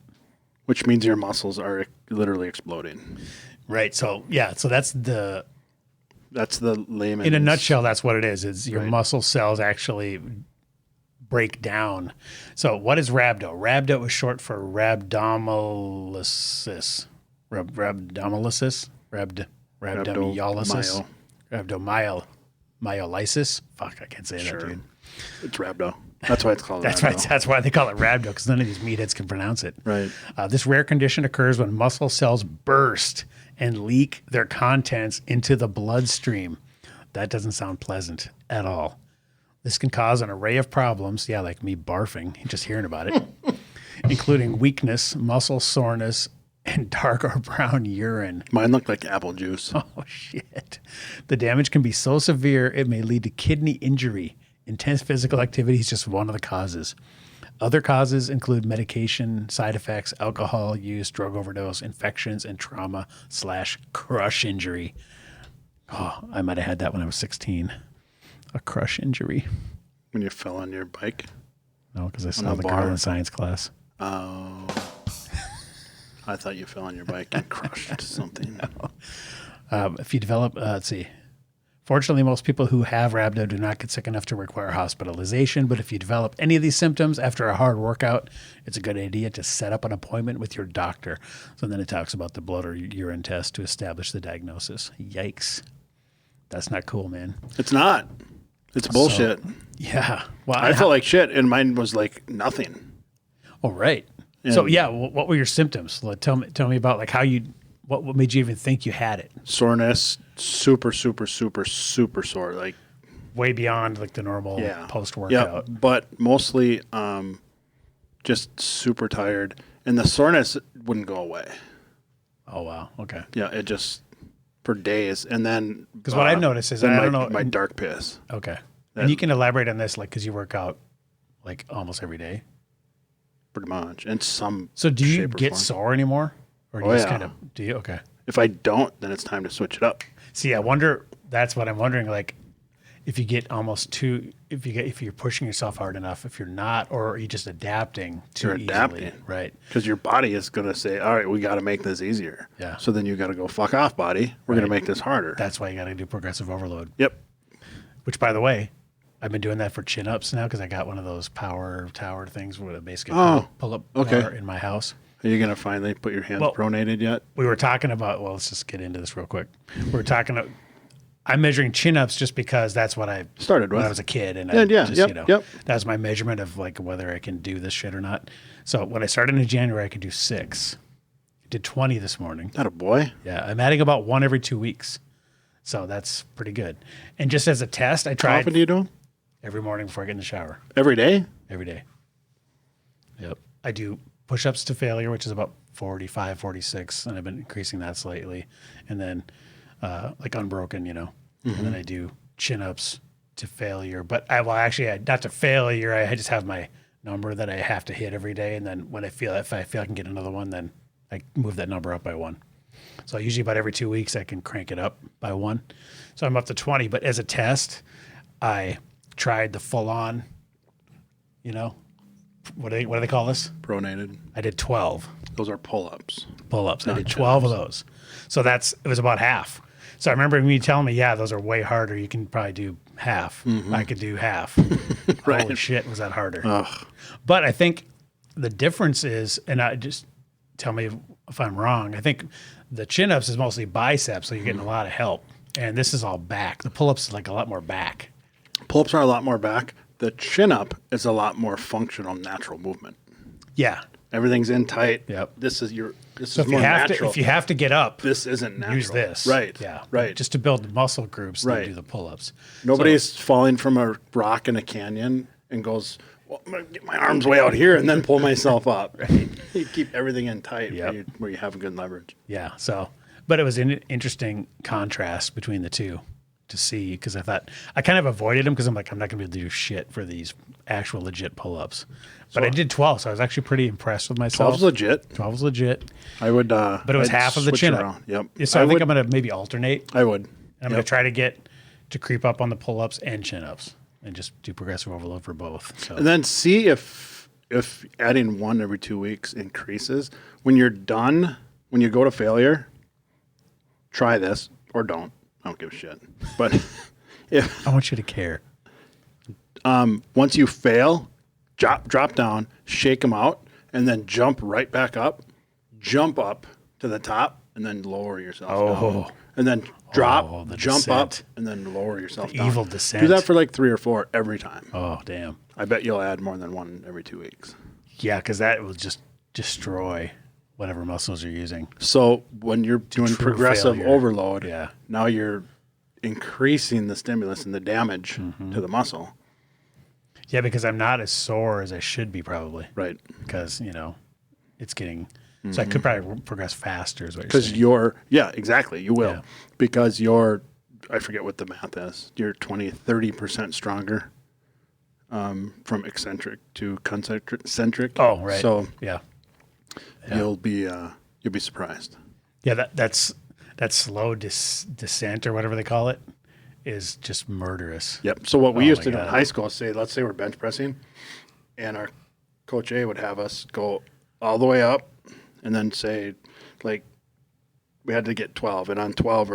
which means your muscles are literally exploding. Right. So yeah. So that's the. That's the layman. In a nutshell, that's what it is. Is your muscle cells actually break down. So what is rhabdo? Rhabdo is short for rhabdomyolysis. Rhabdomyolysis? Rhabdomyolysis? Rhabdomyolysis? Fuck, I can't say that, dude. It's rhabdo. That's why it's called That's rhabdo. right. That's why they call it rhabdo, because none of these meatheads can pronounce it. Right. This rare condition occurs when muscle cells burst and leak their contents into the bloodstream. That doesn't sound pleasant at all. This can cause an array of problems, yeah, like me barfing, just hearing about it, including weakness, muscle soreness, and dark or brown urine. Mine looked like apple juice. Oh, shit. The damage can be so severe it may lead to kidney injury. Intense physical activity is just one of the causes. Other causes include medication, side effects, alcohol use, drug overdose, infections, and trauma/crush injury. Oh, I might have had that when I was 16. A crush injury. When you fell on your bike. No, because I saw a the bar. girl in science class. Oh. I thought you fell on your bike and crushed something. If you develop, let's see. Fortunately, most people who have rhabdo do not get sick enough to require hospitalization, but if you develop any of these symptoms after a hard workout, it's a good idea to set up an appointment with your doctor. So then it talks about the blood or urine test to establish the diagnosis. Yikes. That's not cool, man. It's not. It's bullshit. Yeah. Well, I felt like shit, and mine was like nothing. Oh, right. So yeah, what were your symptoms? Tell me about like how you what made you even think you had it? Soreness, super, super, super, super sore. Like, Way beyond like the normal yeah. post-workout. Yeah, but mostly just super tired. And the soreness wouldn't go away. Oh, wow. Okay. Yeah, it just for days. And then Because what I've noticed is, then I don't know. my dark piss. Okay. And you can elaborate on this, like, because you work out like almost every day. Pretty much. And some So do you shape or get form. sore anymore? Or do Oh, you just yeah. kind of, do you? Okay. If I don't, then it's time to switch it up. See, I wonder, that's what I'm wondering, like, if you get almost too, if you're pushing yourself hard enough, if you're not, or are you just adapting too You're easily? adapting. Right. Because your body is going to say, all right, we got to make this easier. Yeah. So then you got to go, fuck off, body. We're going to make this harder. That's why you got to do progressive overload. Yep. Which, by the way, I've been doing that for chin-ups now because I got one of those power tower things with a basically pull-up okay. bar in my house. Are you going to finally put your hands Well- pronated yet? We were talking about, well, let's just get into this real quick. We were talking, I'm measuring chin-ups just because that's what I Started when with. I was a kid. And Yeah, I yeah, just, yep, yep. that was my measurement of like whether I can do this shit or not. So when I started in January, I could do 6. I did 20 this morning. Not a boy. Yeah, I'm adding about 1 every 2 weeks. So that's pretty good. And just as a test, I How tried often do you do 'em? every morning before I get in the shower. Every day? Every day. Yep. I do push-ups to failure, which is about 45, 46, and I've been increasing that slightly. And then like unbroken, And then I do chin-ups to failure. But not to failure, I just have my number that I have to hit every day. And then when if I feel I can get another one, then I move that number up by 1. So usually about every 2 weeks, I can crank it up by 1. So I'm up to 20. But as a test, I tried the full-on, what do they call this? Pronated. I did 12 Those are pull-ups. pull-ups. I Not did 12 of those. So it was about half. So I remember me telling me, yeah, those are way harder. You can probably do half. I could do half. Holy shit, was that harder. Ugh. But I think the difference is, and I just tell me if I'm wrong, I think the chin-ups is mostly biceps, so you're getting a lot of help. And this is all back. The pull-ups is like a lot more back. Pull-ups are a lot more back. The chin-up is a lot more functional, natural movement. Yeah. Everything's in tight. Yep. This is So if more you have natural. if you have to get up, This isn't natural. use this. Right. Yeah. Right. Just to build muscle groups, then Right. do the pull-ups. Nobody's falling from a rock in a canyon and goes, well, I'm going to get my arms way out here and then pull myself up. You keep everything in tight Yep. where you have a good leverage. Yeah. So, but it was an interesting contrast between the two to see, because I kind of avoided them because I'm like, I'm not going to be able to do shit for these actual legit pull-ups. But I did 12, so I was actually pretty impressed with myself. 12's legit. 12 was legit. I would. But it was I'd half of the switch chin-up. around. Yep. So I think I'm going to maybe alternate. I would. I'm going to try to get to creep up on the pull-ups and chin-ups and just do progressive overload for both. So And then see if adding 1 every 2 weeks increases. When you're done, when you go to failure, try this or don't. I don't give a shit. But if I want you to care. once you fail, drop down, shake them out, and then jump right back up. Jump up to the top, and then lower yourself down. And then drop, the jump up, descent. and then lower yourself The down. evil descent. Do that for like 3 or 4 every time. Oh, damn. I bet you'll add more than 1 every 2 weeks. Yeah, because that will just destroy whatever muscles you're using. So when you're doing true progressive failure. overload, Yeah. now you're increasing the stimulus and the damage to the muscle. Yeah, because I'm not as sore as I should be probably. Right. Because, it's getting... So I could probably progress faster is what you're Because saying. exactly, you will. Yeah. Because I forget what the math is, you're 30% stronger from eccentric to concentric. Oh, right. So yeah. you'll be surprised. Yeah, that slow descent or whatever they call it is just murderous. Yep. So what we Oh used my to do in God. high school, let's say we're bench pressing, and our coach A would have us go all the way up, and then say, like, we had to get 12, and on 12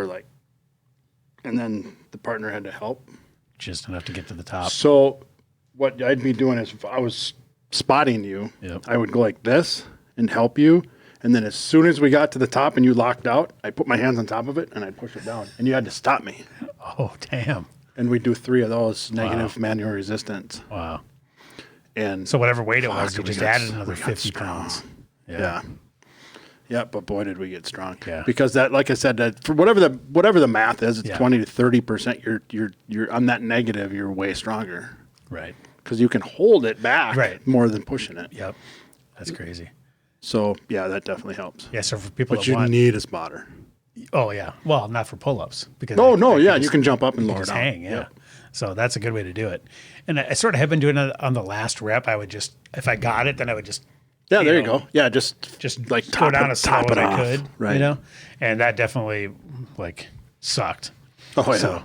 and then the partner had to help. Just enough to get to the top. So what I'd be doing is if I was spotting you, Yep. I would go like this and help you. And then as soon as we got to the top and you locked out, I put my hands on top of it and I'd push it down. And you had to stop me. Oh, damn. And we'd do 3 of those negative manual resistance. Wow. And So whatever weight it Fuck, was, you we just got- added another we got 50 strong. pounds. yeah. Yeah, but boy, did we get strong. Yeah. Because that, like I said, that for whatever the math is, it's Yeah. 20 to 30%. You're on that negative. You're way stronger Right. because you can hold it back Right. more than pushing it. Yep. That's crazy. So yeah, that definitely helps. Yeah. So for people But that you want, need a spotter. oh yeah, well, not for pull-ups because No, I yeah, just- you can jump up and you lower just down. hang. Yeah. Yep. So that's a good way to do it. And I sort of have been doing it on the last rep. I would just, if I got it, then I would just Yeah, there you know, go. Yeah, just like top go down it, as slow top as it I off. could, Right. you know, and that definitely like sucked. Oh yeah. So-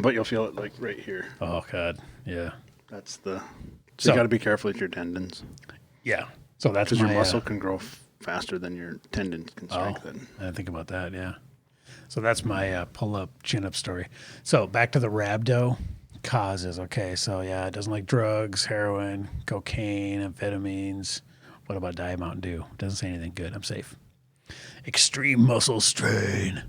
But you'll feel it like right here. Oh God, yeah, That's the. So- you got to be careful with your tendons yeah. So that's because my your muscle can grow faster than your tendons can strengthen. I didn't think about that. Yeah. So that's my pull-up, chin-up story. So back to the rhabdo causes. Okay, so yeah, it doesn't like drugs, heroin, cocaine, amphetamines. What about Diet Mountain Dew? Doesn't say anything good. I'm safe. Extreme muscle strain,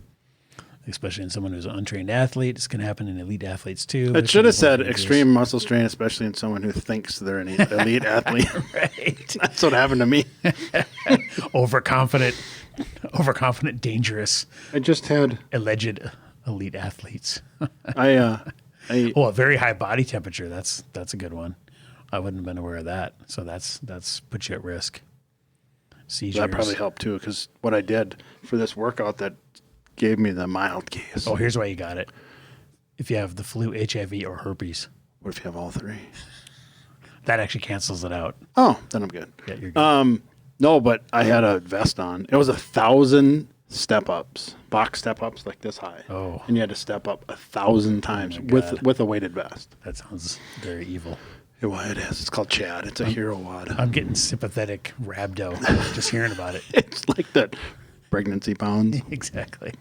especially in someone who's an untrained athlete. This can happen in elite athletes too. but It should can have be said more dangerous. extreme muscle strain, especially in someone who thinks they're an elite athlete. Right. That's what happened to me. Overconfident, dangerous, I just had alleged elite athletes. I Oh, a very high body temperature. That's a good one. I wouldn't have been aware of that. So that's put you at risk. Seizures. that probably helped too because what I did for this workout that gave me the mild case. Oh, here's why you got it. If you have the flu, HIV, or herpes, What if you have all three? that actually cancels it out. Oh, then I'm good. Yeah, you're good. No, but I had a vest on. It was 1,000 step ups, box step ups like this high. Oh. And you had to step up 1,000 times God. with a weighted vest. That sounds very evil. Well, it is. It's called Chad. It's a hero wad. I'm getting sympathetic rhabdo just hearing about it. It's like that pregnancy pounds. Exactly.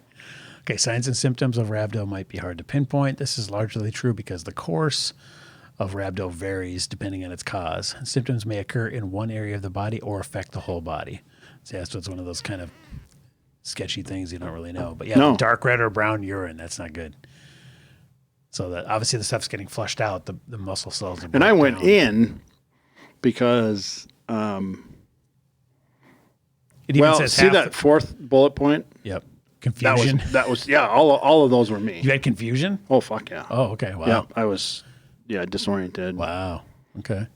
Okay, signs and symptoms of rhabdo might be hard to pinpoint. This is largely true because the course of rhabdo varies depending on its cause. Symptoms may occur in one area of the body or affect the whole body. So that's what's one of those kind of sketchy things you don't really know. But yeah, No. dark red or brown urine, that's not good. So that obviously the stuff's getting flushed out. The muscle cells are And I broke went down. in because, It even well, says see half that fourth bullet point? Yep. That Confusion. was yeah, all of those were me. You had confusion? Oh, fuck yeah. Oh, okay. Wow. Yeah, I was, disoriented. Wow. Okay.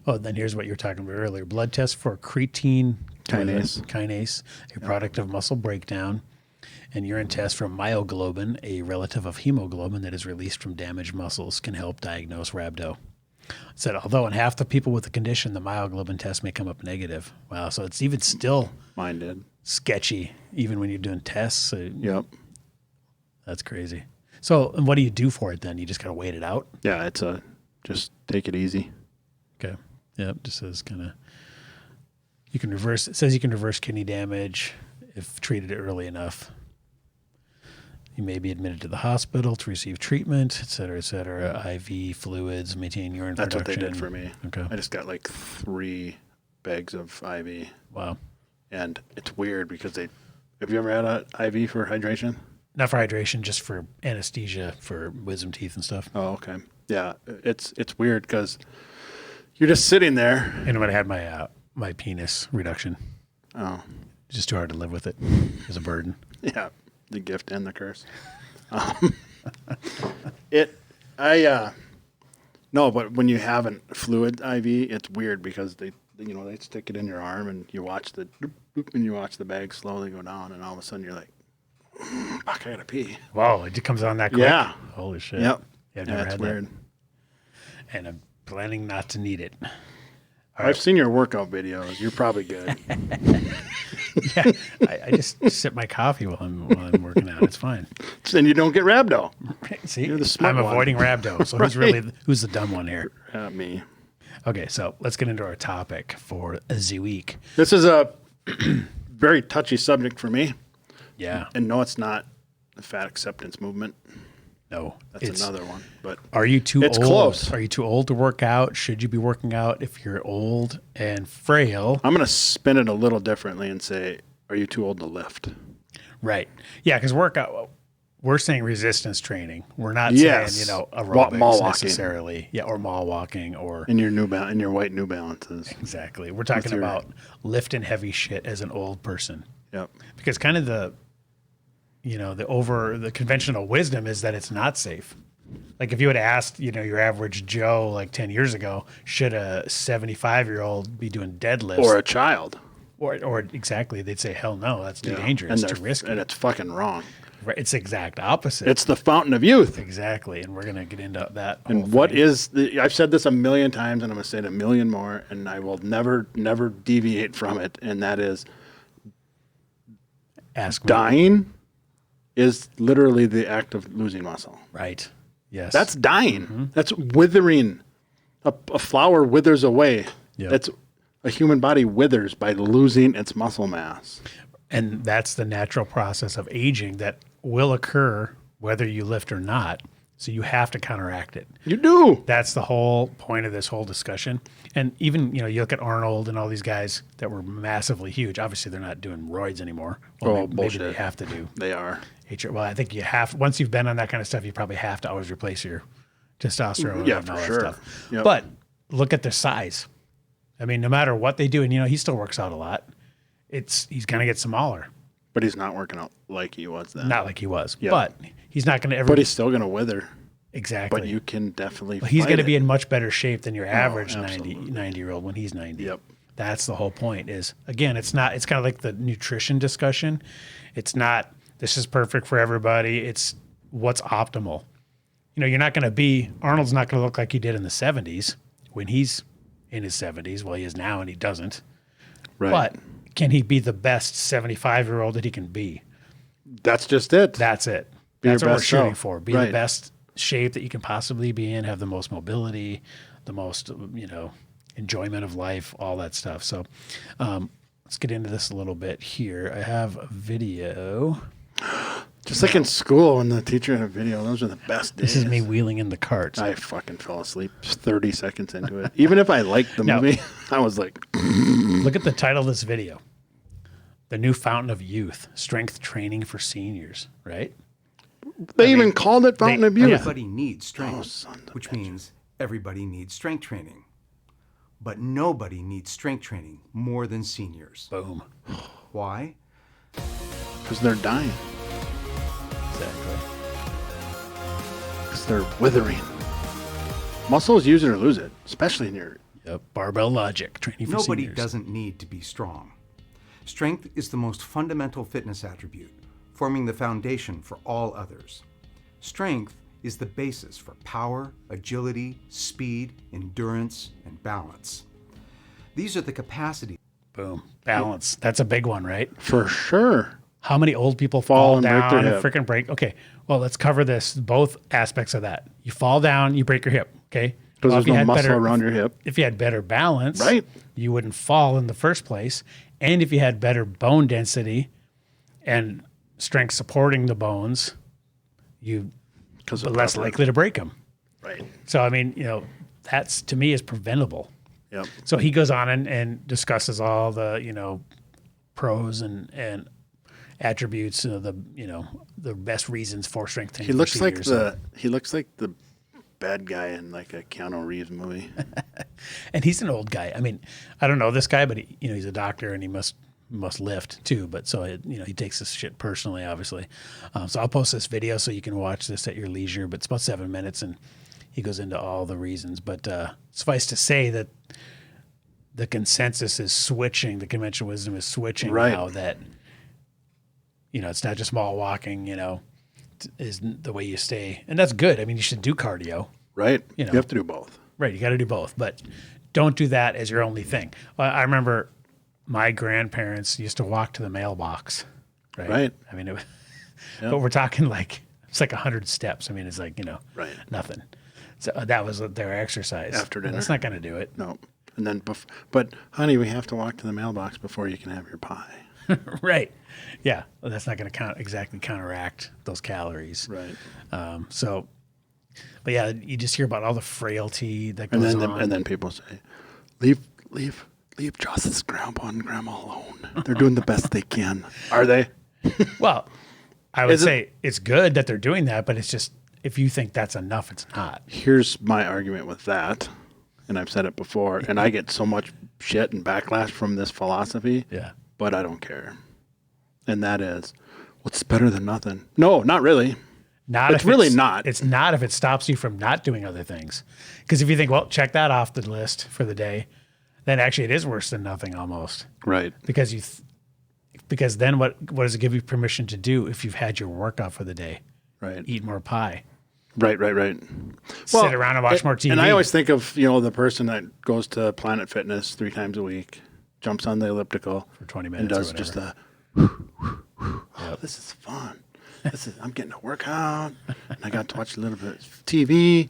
Oh, then here's what you were talking about earlier. Blood test for creatine kinase, a product of muscle breakdown, and urine test for myoglobin, a relative of hemoglobin that is released from damaged muscles, can help diagnose rhabdo. It said, although in half the people with the condition, the myoglobin test may come up negative. Wow. So it's even still Mine did. sketchy, even when you're doing tests. So Yep. that's crazy. So and what do you do for it then? You just got to wait it out? Yeah, it's just take it easy. Okay. Yep. Just says kind of you can reverse. It says you can reverse kidney damage if treated early enough. You may be admitted to the hospital to receive treatment, et cetera, et cetera. IV fluids, maintain urine That's what they production. did for me. Okay. I just got like 3 bags of IV. Wow. And it's weird because have you ever had an IV for hydration? Not for hydration, just for anesthesia for wisdom teeth and stuff. Oh, okay. Yeah, it's weird because you're just sitting there. And when I had my penis reduction, Oh, it's just too hard to live with it. It's a burden. yeah, the gift and the curse. No, but when you have a fluid IV, it's weird because they stick it in your arm and you watch the bag slowly go down, and all of a sudden you're like, fuck, I gotta pee. Wow, it comes on that quick? Yeah. Holy shit. Yep. Yeah, I've never That's had weird. that. And I'm planning not to need it. I've seen your workout videos. You're probably good. Yeah, I just sip my coffee while I'm working out. It's fine. Then you don't get rhabdo. See, You're the smart I'm one. avoiding rhabdo. So who's the dumb one here? Me. Okay, so let's get into our topic for the week. This is a very touchy subject for me. Yeah, And no, it's not the fat acceptance movement. no, That's another one. But Are you too It's old? close. Are you too old to work out? Should you be working out if you're old and frail? I'm going to spin it a little differently and say, are you too old to lift? Right. Yeah, because we're saying resistance training. We're not Yes. saying, Mall aerobics walking. necessarily. Yeah, or mall walking or In your white New Balances. exactly. We're talking your- about lifting heavy shit as an old person. Yep. Because kind of the conventional wisdom is that it's not safe. Like if you had asked, your average Joe like 10 years ago, should a 75-year-old be doing deadlifts? Or a child. Or exactly, they'd say, hell no, that's too Yeah. dangerous, And too risky. And it's fucking wrong. Right, it's the exact opposite. It's the fountain of youth. Exactly, and we're going to get into that. And what is I've said this a million times, and I'm going to say it a million more, and I will never deviate from it. And that is, Ask me. dying is literally the act of losing muscle. Right. Yes. That's dying. That's withering. A flower withers away. Yep. That's a human body withers by losing its muscle mass. And that's the natural process of aging that will occur whether you lift or not. So you have to counteract it. You do. That's the whole point of this whole discussion. And even, you look at Arnold and all these guys that were massively huge. Obviously, they're not doing roids anymore. Well, maybe bullshit. they have to do. They are. Well, I think you have, once you've been on that kind of stuff, you probably have to always replace your testosterone Yeah, and all for that sure. stuff. Yep. But look at their size. I mean, no matter what they do, and he still works out a lot. He's going to get smaller. But he's not working out like he was then. Not like he was. Yeah. But he's not going to ever. But he's still going to wither. Exactly. But you can definitely. But he's fight going to it. be in much better shape than your average absolutely. 90-year-old when he's 90. Yep. That's the whole point is, again, it's kind of like the nutrition discussion. It's not, this is perfect for everybody. It's what's optimal. You're not going to be, Arnold's not going to look like he did in the 70s when he's in his 70s. Well, he is now and he doesn't. Right. But can he be the best 75-year-old that he can be? That's just it. That's it. Be your That's what we're best shooting self. for. Be Right. the best shape that you can possibly be in, have the most mobility, the most, enjoyment of life, all that stuff. So let's get into this a little bit here. I have a video. Just like in school when the teacher had a video. Those are the best days. This is me wheeling in the carts. I fucking fell asleep 30 seconds into it. Even if I liked the No. movie, I was like, Look at the title of this video. The New Fountain of Youth, Strength Training for Seniors, right? they even called it Fountain of Youth. Everybody needs strength, son of a which means everybody needs strength training. But nobody needs strength training more than seniors. Boom. Why? Because they're dying. Exactly. Because they're withering. Muscle is use it or lose it, especially in your. Yep. Barbell logic, training for Nobody seniors. doesn't need to be strong. Strength is the most fundamental fitness attribute, forming the foundation for all others. Strength is the basis for power, agility, speed, endurance, and balance. These are the capacities. Boom. Balance. That's a big one, right? For sure. How many old people fall and break down their and hip. freaking break? Okay, well, let's cover this, both aspects of that. You fall down, you break your hip, okay? Because Well, if there's you no had muscle better- around your hip. If you had better balance, Right. you wouldn't fall in the first place. And if you had better bone density and strength supporting the bones, you Because are less likely to break them. Right. So, I mean, that's to me is preventable. Yep. So he goes on and discusses all the, pros and attributes of the best reasons for strength training. He for looks like seniors. he looks like the bad guy in like a Keanu Reeves movie. And he's an old guy. I mean, I don't know this guy, but he's a doctor and he must lift too. But so he takes this shit personally, obviously. So I'll post this video so you can watch this at your leisure. But it's about 7 minutes, and he goes into all the reasons. But suffice to say that the consensus is switching. The conventional wisdom is switching Right. now that it's not just wall walking. Is the way you stay, and that's good. I mean, you should do cardio. Right. You know. You have to do both. Right, you got to do both, but don't do that as your only thing. I remember my grandparents used to walk to the mailbox. Right. Right. I mean, but we're talking it's like 100 steps. I mean, it's like Right. nothing. So that was their exercise After dinner. That's not going to do it. No. And then, but honey, we have to walk to the mailbox before you can have your pie. Right. Yeah. Well, that's not going to exactly counteract those calories. Right. But yeah, you just hear about all the frailty that And goes then on. and then people say, leave Joss's grandpa and grandma alone. They're doing the best they can. Are they? Well, I would Is it- say it's good that they're doing that, but it's just, if you think that's enough, it's not. Here's my argument with that. And I've said it before, and I get so much shit and backlash from this philosophy. Yeah. But I don't care. And that is, what's better than nothing? No, not really. Not It's if really not. It's not if it stops you from not doing other things. Because if you think, well, check that off the list for the day, then actually it is worse than nothing almost. Right. Because because then what does it give you permission to do if you've had your workout for the day? Right. Eat more pie. Right. Sit around and watch more TV. And I always think of, the person that goes to Planet Fitness 3 times a week, jumps on the elliptical for 20 and minutes does or just whatever. oh, this is fun. I'm getting a workout and I got to watch a little bit of TV.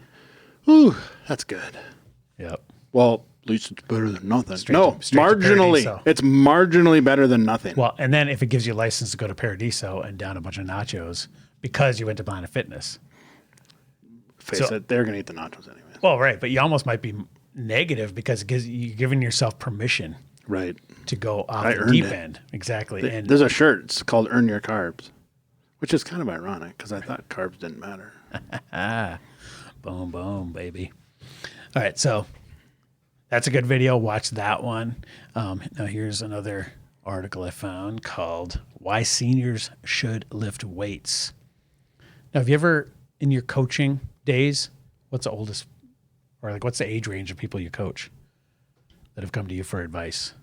Ooh, that's good. Yep. Well, at least it's better than nothing. Straight to Marginally. Paradiso. It's marginally better than nothing. Well, and then if it gives you a license to go to Paradiso and down a bunch of nachos because you went to Planet Fitness. Face it, they're going to eat the nachos anyway. Well, right. But you almost might be negative because you're giving yourself permission Right. to go off I the earned deep it. end. Exactly. And There's a shirt. It's called Earn Your Carbs, which is kind of ironic because I thought carbs didn't matter. boom, boom, baby. All right. So that's a good video. Watch that one. Now here's another article I found called Why Seniors Should Lift Weights. Now, have you ever, in your coaching days, what's the oldest, or like what's the age range of people you coach that have come to you for advice?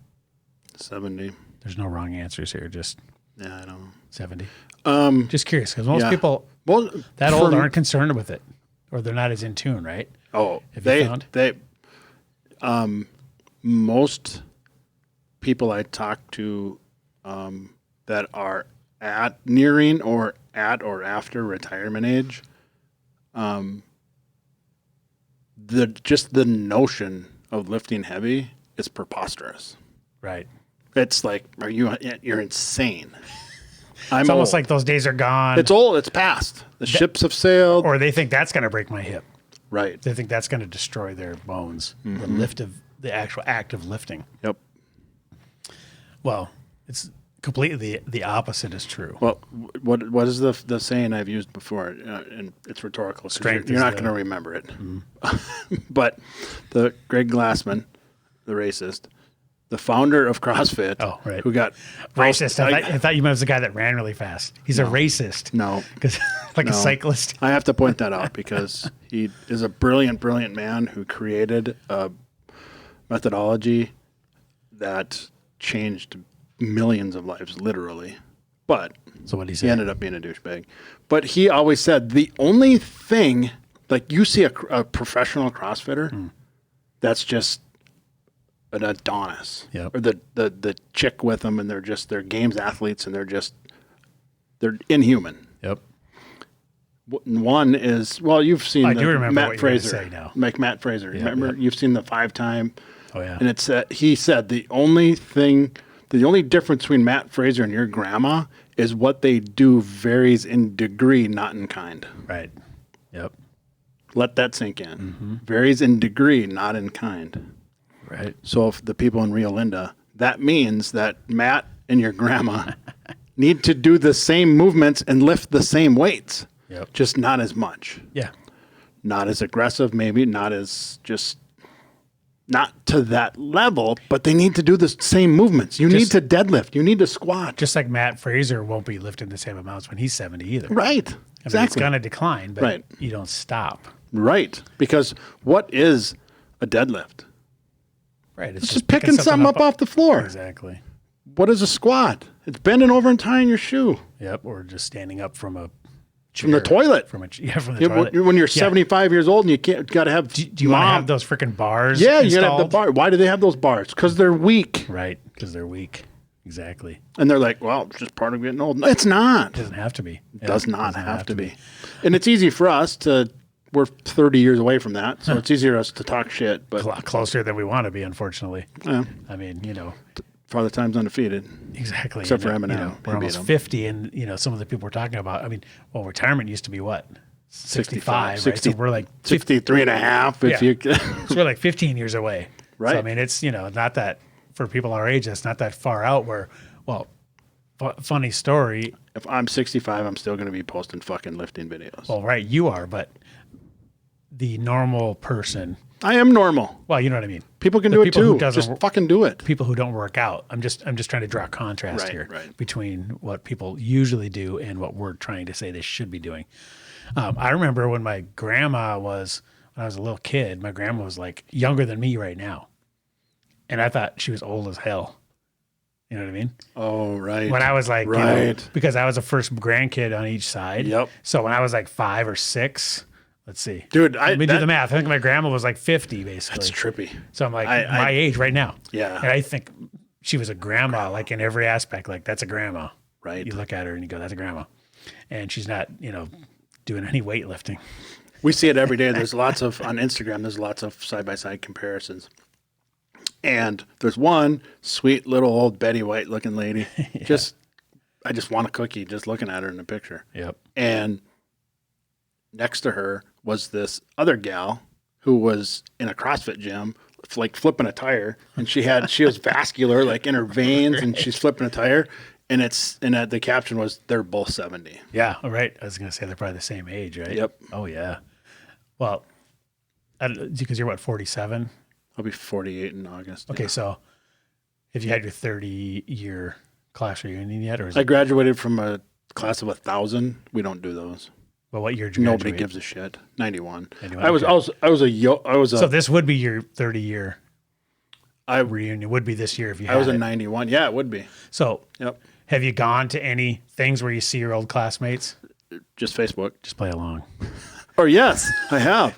70. There's no wrong answers here, just Yeah, I don't know. 70. Just curious, because most Yeah. people Well, that old aren't concerned with it, or they're not as in tune, right? Oh, Have you found? Most people I talk to that are nearing or at or after retirement age, the notion of lifting heavy is preposterous. Right. It's like, you're insane. It's almost like those days are gone. It's old. It's past. The ships have sailed. Or they think that's going to break my hip. Right. They think that's going to destroy their bones. The actual act of lifting. Yep. Well, it's completely the opposite is true. Well, what is the saying I've used before? And it's rhetorical. 'Cause Strength You're is not the- going to remember it. But the Greg Glassman, the racist, the founder of CrossFit, Oh, right. who got Racist. I thought you meant it was the guy that ran really fast. He's a racist. No. Because like a No. cyclist. I have to point that out because he is a brilliant man who created a methodology that changed millions of lives, literally. But So what did he he say? ended up being a douchebag. But he always said the only thing, like you see a professional CrossFitter, that's just an Adonis. Yep. Or the chick with them, and they're games athletes, and they're inhuman. Yep. One is, well, you've seen I do remember Matt what you were gonna Fraser. say now. Like Matt Fraser. Yeah, Remember? yeah. You've seen the 5-time. Oh, yeah. And he said the only difference between Matt Fraser and your grandma is what they do varies in degree, not in kind. Right. Yep. Let that sink in. Varies in degree, not in kind. Right. So if the people in Rio Linda, that means that Matt and your grandma need to do the same movements and lift the same weights. Yep. Just not as much. Yeah. Not as aggressive, maybe not as just not to that level, but they need to do the same movements. You need to deadlift. You need to squat. Just like Matt Fraser won't be lifting the same amounts when he's 70 either. Right. I mean, it's Exactly. going to decline, but Right. you don't stop. Right. Because what is a deadlift? Right. It's just picking something up off the floor. Exactly. What is a squat? It's bending over and tying your shoe Yep. Or just standing up from a from the chair. toilet. From the toilet. When you're Yeah. 75 years old and you can't, got to have. Do you want to have those freaking bars? Yeah, you got to have the installed? bar. Why do they have those bars? Because they're weak. Right. Because they're weak. Exactly. And they're like, well, it's just part of getting old. No, it's not. It doesn't have to be. It does not have to be. And it's easy for us we're 30 years away from that, so it's easier for us to talk shit. But A lot closer than we want to be, unfortunately. yeah, I mean, Father Time's undefeated. exactly. Except for And, Eminem. we're He almost beat him. 50, and some of the people we're talking about. I mean, well, retirement used to be what? 65, 60, right? So we're like 63 and a half. If Yeah. you, so we're like 15 years away. Right. So, I mean, it's, not that, for people our age, that's not that far out where, well, funny story. if I'm 65, I'm still going to be posting fucking lifting videos. Well, right, you are, but the normal person I am normal. Well, you know what I mean. People can The do it people who too. doesn't Just fucking do it. People who don't work out. I'm just trying to draw a contrast Right, here right. between what people usually do and what we're trying to say they should be doing. I remember when my grandma was, when I was a little kid, my grandma was like younger than me right now. And I thought she was old as hell. You know what I mean? Oh, right. When I was like, right. because I was the first grandkid on each side. Yep. So when I was like 5 or 6, let's see. Dude, Let me do the math. I think my grandma was like 50 basically. That's trippy. So I'm like my age right now. Yeah. And I think she was a grandma, like in every aspect. Like that's a grandma. Right. You look at her and you go, that's a grandma. And she's not, doing any weightlifting. We see it every day. There's lots of, on Instagram, there's lots of side-by-side comparisons. And there's one sweet little old Betty White looking lady. I just want a cookie just looking at her in the picture. Yep. And next to her was this other gal who was in a CrossFit gym, like flipping a tire. And she was vascular, like in her veins, and she's flipping a tire. And the caption was, they're both 70. Yeah. All right. I was going to say they're probably the same age, right? Yep. Oh, yeah. Well, because you're what, 47? I'll be 48 in August. Okay. Yeah. So have you had your 30-year class reunion yet? Or is I it, graduated from a class of 1,000. We don't do those. well, what year did you Nobody graduate? gives a shit. 91. 91, I was okay. a So this would be your 30-year I reunion. Would be this year if you had I was a it. 91. Yeah, it would be. So Yep. have you gone to any things where you see your old classmates? Just Facebook. Just play along. Or yes, I have.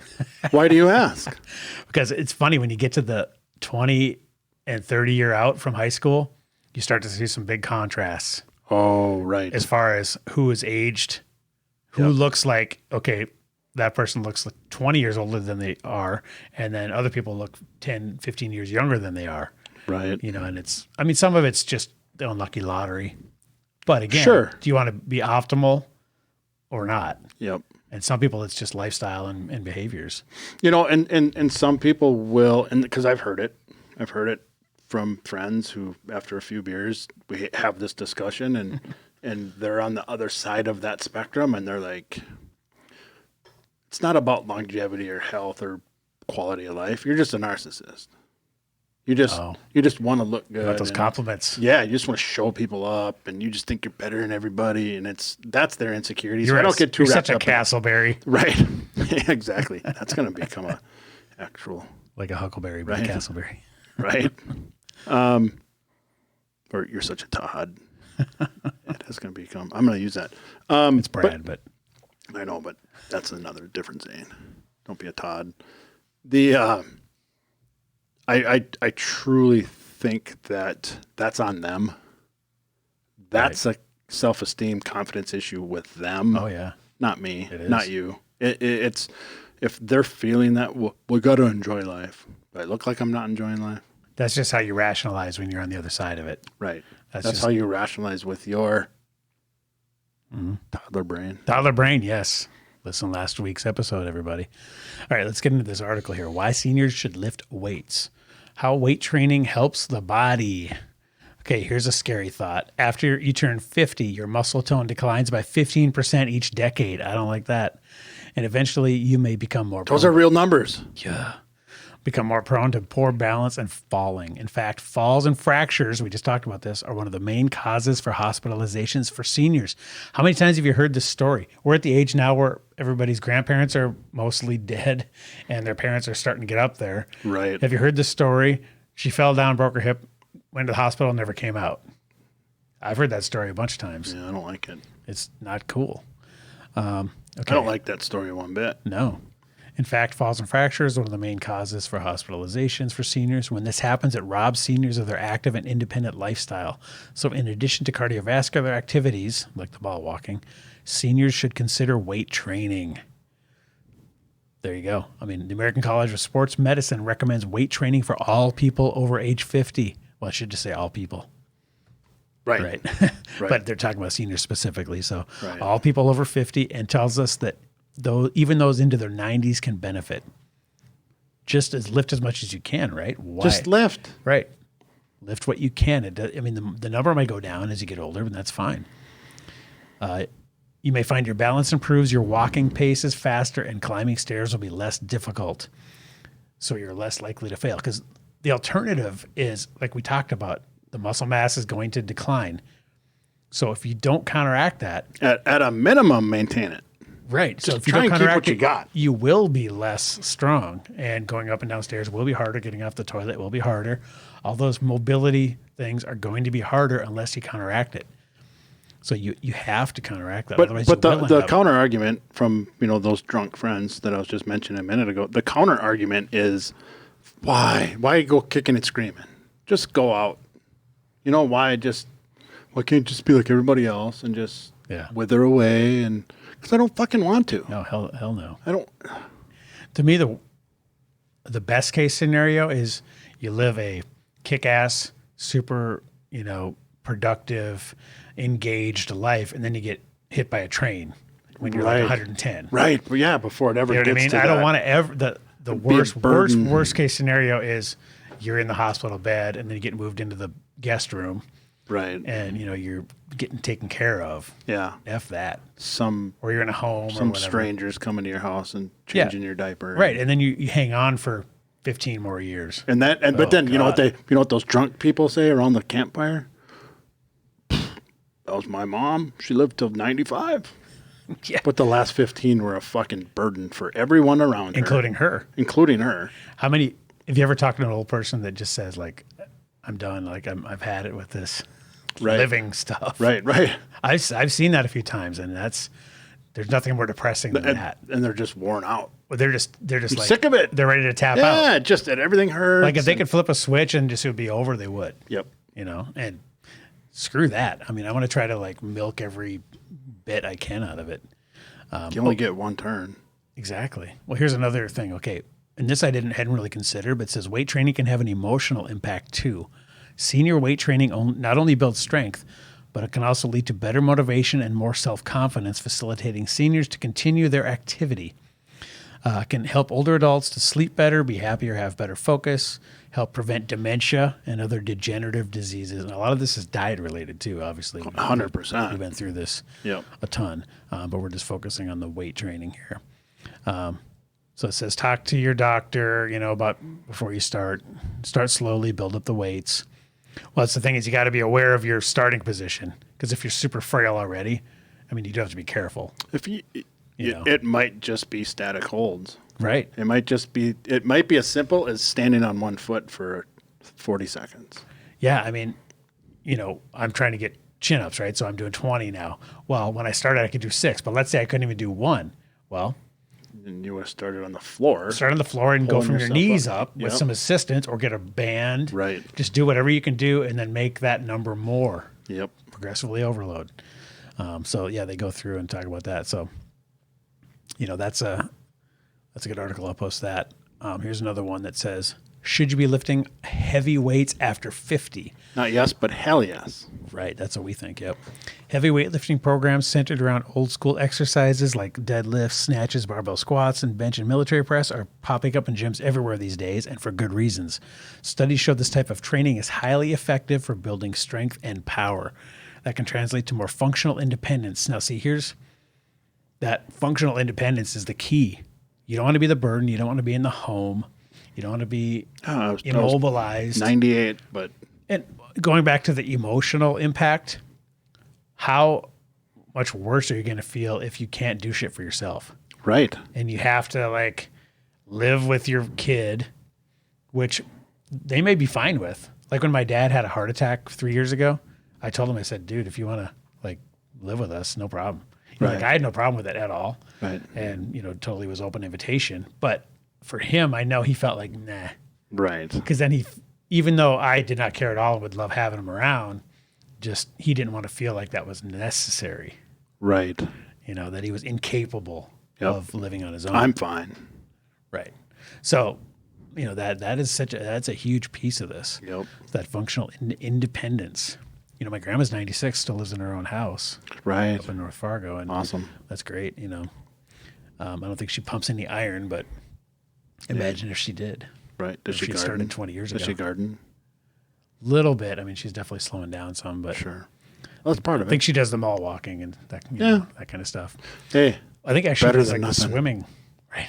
Why do you ask? Because it's funny when you get to the 20 and 30 year out from high school, you start to see some big contrasts Oh, right. as far as who is aged, who looks like, okay, that person looks like 20 years older than they are. And then other people look 10, 15 years younger than they are, Right. and some of it's just the unlucky lottery. But again, Sure. do you want to be optimal or not? Yep. And some people, it's just lifestyle and behaviors. And some people will, and because I've heard it from friends who, after a few beers, we have this discussion, and they're on the other side of that spectrum, and they're like, it's not about longevity or health or quality of life. You're just a narcissist. You just want to look good. About those and- compliments. Yeah, you just want to show people up, and you just think you're better than everybody, and that's their insecurities. You're I don't get too you're wrapped such a up in- Castleberry, Right. Yeah, exactly. That's going to become a actual like a Huckleberry, but Right. a Castleberry. right. Or you're such a Todd. It is going to become. I'm going to use that. It's Brad, but I know, but that's another different saying. Don't be a Todd. The I truly think that's on them. That's a self-esteem, confidence issue with them. oh yeah, Not me. It is. Not you. It's if they're feeling that, we got to enjoy life. Do I look like I'm not enjoying life? that's just how you rationalize when you're on the other side of it. Right. That's That's just- how you rationalize with your toddler brain. Toddler brain, yes. Listen to last week's episode, everybody. All right, let's get into this article here. Why seniors should lift weights. How weight training helps the body. Okay, here's a scary thought. After you turn 50, your muscle tone declines by 15% each decade. I don't like that. And eventually you may become more Those are real numbers. become more prone to poor balance and falling. In fact, falls and fractures, we just talked about this, are one of the main causes for hospitalizations for seniors. How many times have you heard this story? We're at the age now where everybody's grandparents are mostly dead and their parents are starting to get up there. Right. Have you heard this story? She fell down, broke her hip, went to the hospital, never came out. I've heard that story a bunch of times. Yeah, I don't like it. It's not cool. Okay. I don't like that story one bit. No. In fact, falls and fractures are one of the main causes for hospitalizations for seniors. When this happens, it robs seniors of their active and independent lifestyle. So in addition to cardiovascular activities, like the ball walking, seniors should consider weight training. There you go. I mean, the American College of Sports Medicine recommends weight training for all people over age 50. Well, I should just say all people. Right. Right. But they're talking about seniors specifically. So Right. all people over 50, and tells us that even those into their 90s can benefit. Just lift as much as you can, right? Why? Just lift. Right. Lift what you can. The number might go down as you get older, but that's fine. You may find your balance improves, your walking pace is faster, and climbing stairs will be less difficult. so you're less likely to fail. Because the alternative is, like we talked about, the muscle mass is going to decline. So if you don't counteract that, At a minimum, maintain it. right? So if you try don't and keep counteract what you it, got. you will be less strong, and going up and down stairs will be harder. Getting off the toilet will be harder. All those mobility things are going to be harder unless you counteract it. So you have to counteract that. But Otherwise but you will the end up- counter argument from those drunk friends that I was just mentioning a minute ago, the counter argument is why go kicking and screaming? Just go out. Why can't you just be like everybody else and just wither away? And because I don't fucking want to. No, hell no. I don't. To me, the best case scenario is you live a kick-ass, super, productive, engaged life, and then you get hit by a train when you're like 110. Right. Well, yeah. Before it ever You know what I gets mean? to I don't that. want to ever. The be a worst burden. case scenario is you're in the hospital bed and then you get moved into the guest room Right. and you're getting taken care of. Yeah. F that. Some Or you're in a home or some whatever. strangers coming to your house and Yeah. changing your diaper. Right, and then you hang on for 15 more years. But then you know what God. what those drunk people say around the campfire? That was my mom. She lived till 95. Yeah. But the last 15 were a fucking burden for everyone around her. Including her. Including her. How many? Have you ever talked to an old person that just says like, "I'm done. Like I've had it with this Right. living stuff." Right. I've seen that a few times, and there's nothing more depressing than that. And they're just worn out. Well, they're just like sick of it. They're ready to tap Yeah, out. just that everything hurts. Like if they could flip a switch and just it would be over, they would. Yep. And screw that. I mean, I want to try to like milk every bit I can out of it. You only get one turn. Exactly. Well, here's another thing. Okay, and this I hadn't really considered, but it says weight training can have an emotional impact too. Senior weight training not only builds strength, but it can also lead to better motivation and more self-confidence, facilitating seniors to continue their activity. Can help older adults to sleep better, be happier, have better focus, help prevent dementia and other degenerative diseases. And a lot of this is diet related too, obviously. 100%. We've been through this Yep. a ton, but we're just focusing on the weight training here. So it says talk to your doctor, about before you start slowly, build up the weights. Well, that's the thing is you got to be aware of your starting position because if you're super frail already, I mean, you do have to be careful. If you know. It might just be static holds. Right. It might be as simple as standing on one foot for 40 seconds. Yeah. I mean, I'm trying to get chin ups, right? So I'm doing 20 now. Well, when I started, I could do 6, but let's say I couldn't even do 1. Well, And you would have started on the floor. start on the floor and go Pulling from your yourself knees up. up with Yep. some assistance or get a band. Right. Just do whatever you can do and then make that number more. Yep. Progressively overload. So yeah, they go through and talk about that. So, that's a good article. I'll post that. Here's another one that says, should you be lifting heavy weights after 50? Not yes, but hell yes. Right. That's what we think. Yep. Heavy weightlifting programs centered around old school exercises like deadlifts, snatches, barbell squats, and bench and military press are popping up in gyms everywhere these days, and for good reasons. Studies show this type of training is highly effective for building strength and power. That can translate to more functional independence. Now, see, here's that functional independence is the key. You don't want to be the burden. You don't want to be in the home. You don't want to be I was immobilized. 98, but And going back to the emotional impact, how much worse are you going to feel if you can't do shit for yourself? right. And you have to like live with your kid, which they may be fine with. Like when my dad had a heart attack 3 years ago, I told him, I said, dude, if you want to like live with us, no problem. Right. Like I had no problem with it at all. Right. And, totally was open invitation. But for him, I know he felt like, nah. Right. Because then even though I did not care at all and would love having him around, he didn't want to feel like that was necessary. Right. That he was incapable Yep. of living on his own. I'm fine. Right. So, that is that's a huge piece of this. Yep. That functional independence. My grandma's 96, still lives in her own house Right. up in North Fargo, and Awesome. that's great. I don't think she pumps any iron, but imagine if she did. Right. Does she She garden? started 20 years Does ago. she garden? Little bit. I mean, she's definitely slowing down some, but Sure. Well, that's part of I think it. she does the mall walking and that, Yeah. that kind of stuff. Hey, I think actually Better does than like the nothing. swimming right?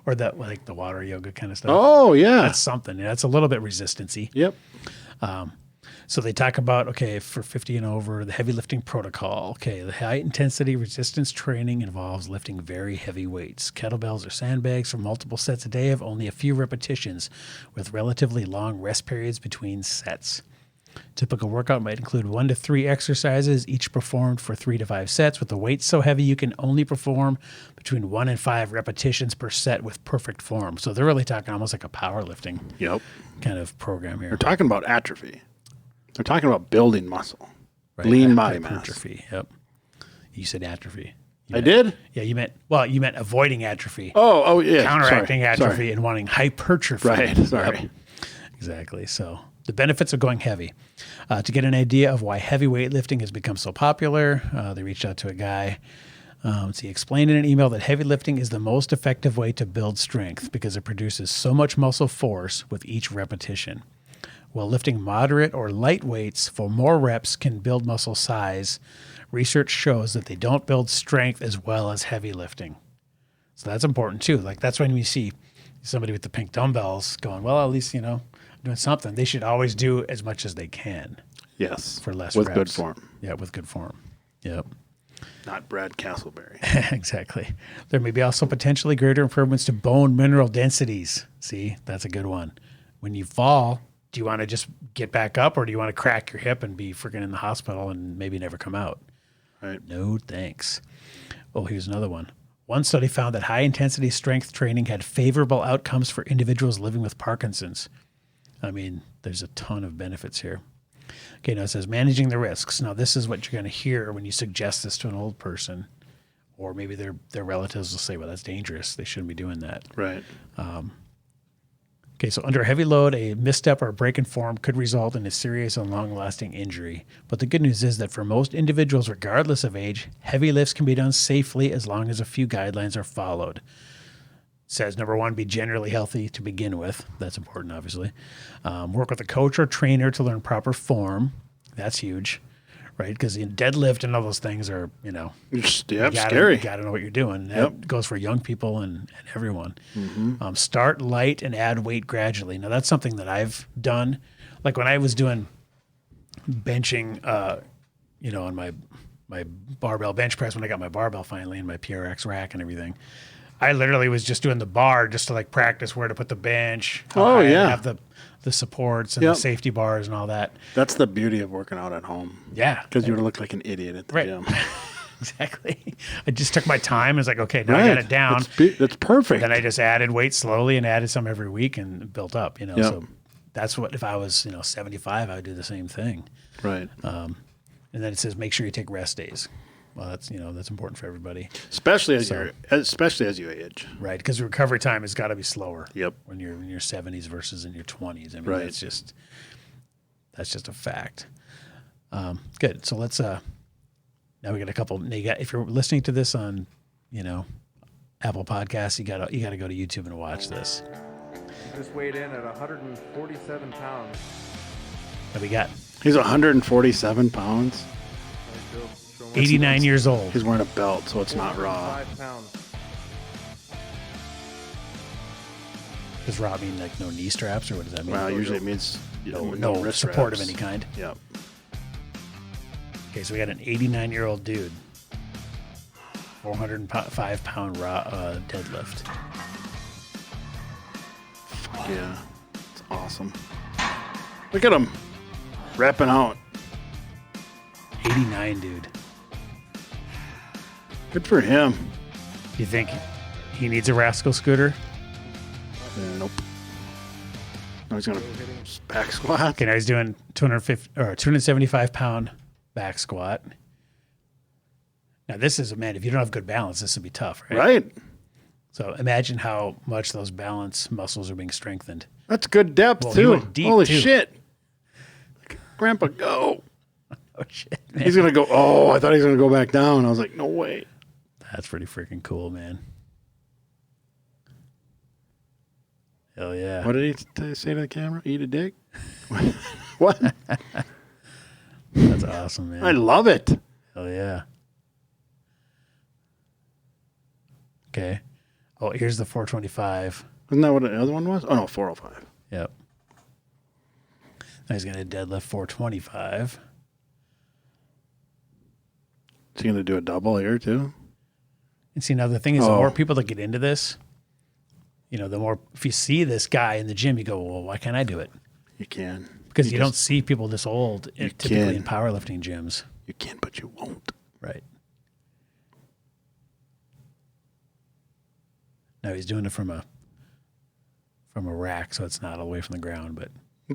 Or that like the water yoga kind of stuff. Oh yeah. That's something. Yeah, it's a little bit resistancy. Yep. So they talk about, okay, for 50 and over, the heavy lifting protocol. Okay, the high intensity resistance training involves lifting very heavy weights. Kettlebells or sandbags for multiple sets a day of only a few repetitions with relatively long rest periods between sets. Typical workout might include 1 to 3 exercises, each performed for 3 to 5 sets, with the weight so heavy you can only perform between 1 and 5 repetitions per set with perfect form. So they're really talking almost like a powerlifting Yep. kind of program here. They're talking about atrophy. They're talking about building muscle, Right? lean body mass. Hypertrophy. Yep. You said atrophy. I did? Yeah, you meant avoiding atrophy, Oh, yeah. counteracting Sorry. atrophy, and wanting hypertrophy. Right. Sorry. Yep. Exactly. So the benefits of going heavy. To get an idea of why heavy weightlifting has become so popular, they reached out to a guy. So he explained in an email that heavy lifting is the most effective way to build strength because it produces so much muscle force with each repetition. While lifting moderate or light weights for more reps can build muscle size, research shows that they don't build strength as well as heavy lifting. So that's important too. Like that's when we see somebody with the pink dumbbells going, well, at least, I'm doing something. They should always do as much as they can Yes. for less with reps. good form. Yeah, with good form. Yep. Not Brad Castleberry. Exactly. There may be also potentially greater improvements to bone mineral densities. See, that's a good one. When you fall, do you want to just get back up or do you want to crack your hip and be freaking in the hospital and maybe never come out? Right. No, thanks. Oh, here's another one. One study found that high intensity strength training had favorable outcomes for individuals living with Parkinson's. I mean, there's a ton of benefits here. Okay, now it says managing the risks. Now, this is what you're going to hear when you suggest this to an old person, or maybe their relatives will say, well, that's dangerous. They shouldn't be doing that. Right. Okay, so under a heavy load, a misstep or a break in form could result in a serious and long-lasting injury. But the good news is that for most individuals, regardless of age, heavy lifts can be done safely as long as a few guidelines are followed. It says, number one, be generally healthy to begin with. That's important, obviously. Work with a coach or trainer to learn proper form. That's huge, right? Because deadlift and all those things are, Yep, you scary. got to know what you're doing. That goes for young people and everyone. Mm-hmm. Start light and add weight gradually. Now, that's something that I've done. Like when I was doing benching, on my barbell bench press, when I got my barbell finally and my PRX rack and everything, I literally was just doing the bar just to like practice where to put the bench. Have the supports and the safety bars and all that. That's the beauty of working out at home. Yeah. Because you would look like an idiot at the gym. Exactly. I just took my time. It's like, okay, now I got it down. That's perfect. Then I just added weight slowly and added some every week and built up, Yep. So that's what, if I was, 75, I would do the same thing. Right. And then it says, make sure you take rest days. Well, that's important for everybody. Especially as you age. Right. Because recovery time has got to be slower. Yep. When you're in your 70s versus in your 20s. I mean, Right. that's just a fact. Good. So let's, now we got a couple, if you're listening to this on, Apple Podcasts, you gotta go to YouTube and watch this. Just weighed in at 147 pounds. That we got He's 147 pounds. 89 years old. He's wearing a belt, so it's not raw. 5 pounds. Does raw mean like no knee straps or what does that mean? Well, usually it means no wrist support of wraps. any kind. Yep. Okay, so we got an 89-year-old dude, 405-pound raw deadlift. Fuck yeah. It's awesome. Look at him. Rapping out. 89, dude. Good for him. Do you think he needs a rascal scooter? Nope. No, he's gonna back squat. Okay, now he's doing 275-pound back squat. Now this is if you don't have good balance, this would be tough, right? Right. So imagine how much those balance muscles are being strengthened. That's good depth Well, he too. went deep, Holy too. shit. Grandpa, go. Oh shit, man. He's gonna go. Oh, I thought he was gonna go back down. I was like, no way. That's pretty freaking cool, man. Hell yeah. What did he say to the camera? Eat a dick? What? That's awesome, man. I love it. Hell yeah. Okay. Oh, here's the 425. Isn't that what the other one was? Oh, no, 405. Yep. Now he's going to deadlift 425. Is he going to do a double here, too? And see, now the thing is, the more people that get into this, you know, the more, if you see this guy in the gym, you go, well, why can't I do it? You can. Because you don't see people this old typically in can. powerlifting gyms. You can, but you won't. Right. No, he's doing it from a rack, so it's not away from the ground, but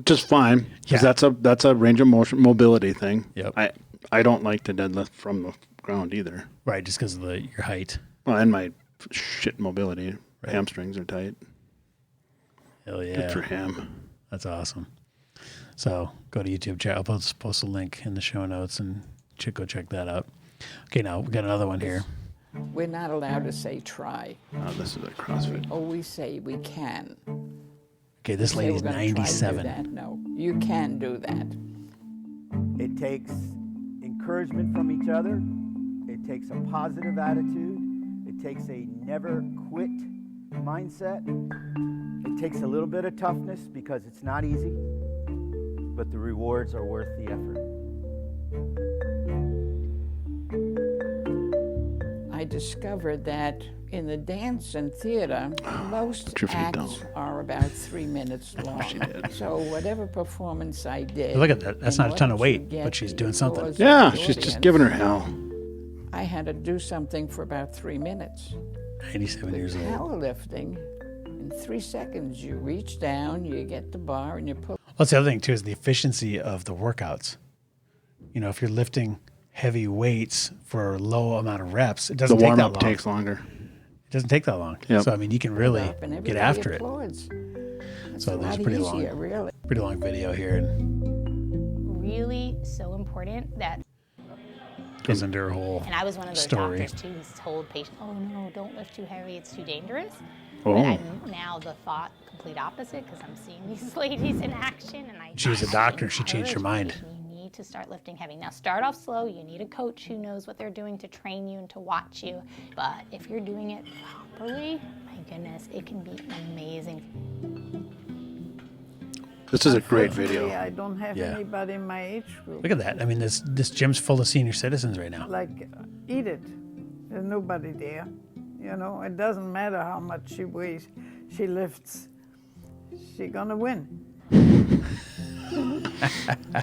Just fine, because Yeah. that's a range of motion mobility thing. Yep. I don't like to deadlift from the ground either. right, just because of your height. Well, and my shit mobility. Hamstrings are tight. Hell yeah. Good for him. That's awesome. So go to YouTube channel. I'll post a link in the show notes and go check that out. Okay, now we got another one here. We're not allowed to say try. Oh, this is a CrossFit. Oh, we say we can. Okay, this Say lady's we're gonna try to do 97. that. No, you can do that. It takes encouragement from each other. It takes a positive attitude. It takes a never quit mindset. It takes a little bit of toughness because it's not easy, but the rewards are worth the effort. I discovered that in the dance and theater, most your feet acts down. are about 3 minutes long. So whatever performance I did. Look at that. That's in not a ton of order to weight, get but she's the doing something. applause of Yeah, the she's just audience, giving her hell. I had to do something for about 3 minutes. 97 years old. Powerlifting, in 3 seconds, you reach down, you get the bar, and you pull. That's the other thing, too, is the efficiency of the workouts. You know, if you're lifting heavy weights for a low amount of reps, it The doesn't take warm that up long. takes longer. It doesn't take that long. Yep. So, I mean, you can really up and get everybody after it. applauds. That's So a there's lot a pretty long- easier, really. Pretty long video here, and Really so important that, goes into her whole and I was one of those story. doctors too who's told patients, oh no, don't lift too heavy, it's too dangerous. Oh. But I'm now the thought complete opposite because I'm seeing these ladies in action, and I. She was a doctor, she changed her mind. You need to start lifting heavy. Now start off slow. You need a coach who knows what they're doing to train you and to watch you. But if you're doing it properly, my goodness, it can be amazing. This is a great video. I don't have Yeah. anybody in my age group. Look at that. I mean, this gym's full of senior citizens right now. Like, eat it. There's nobody there. You know, it doesn't matter how much she weighs. She lifts. She's gonna win.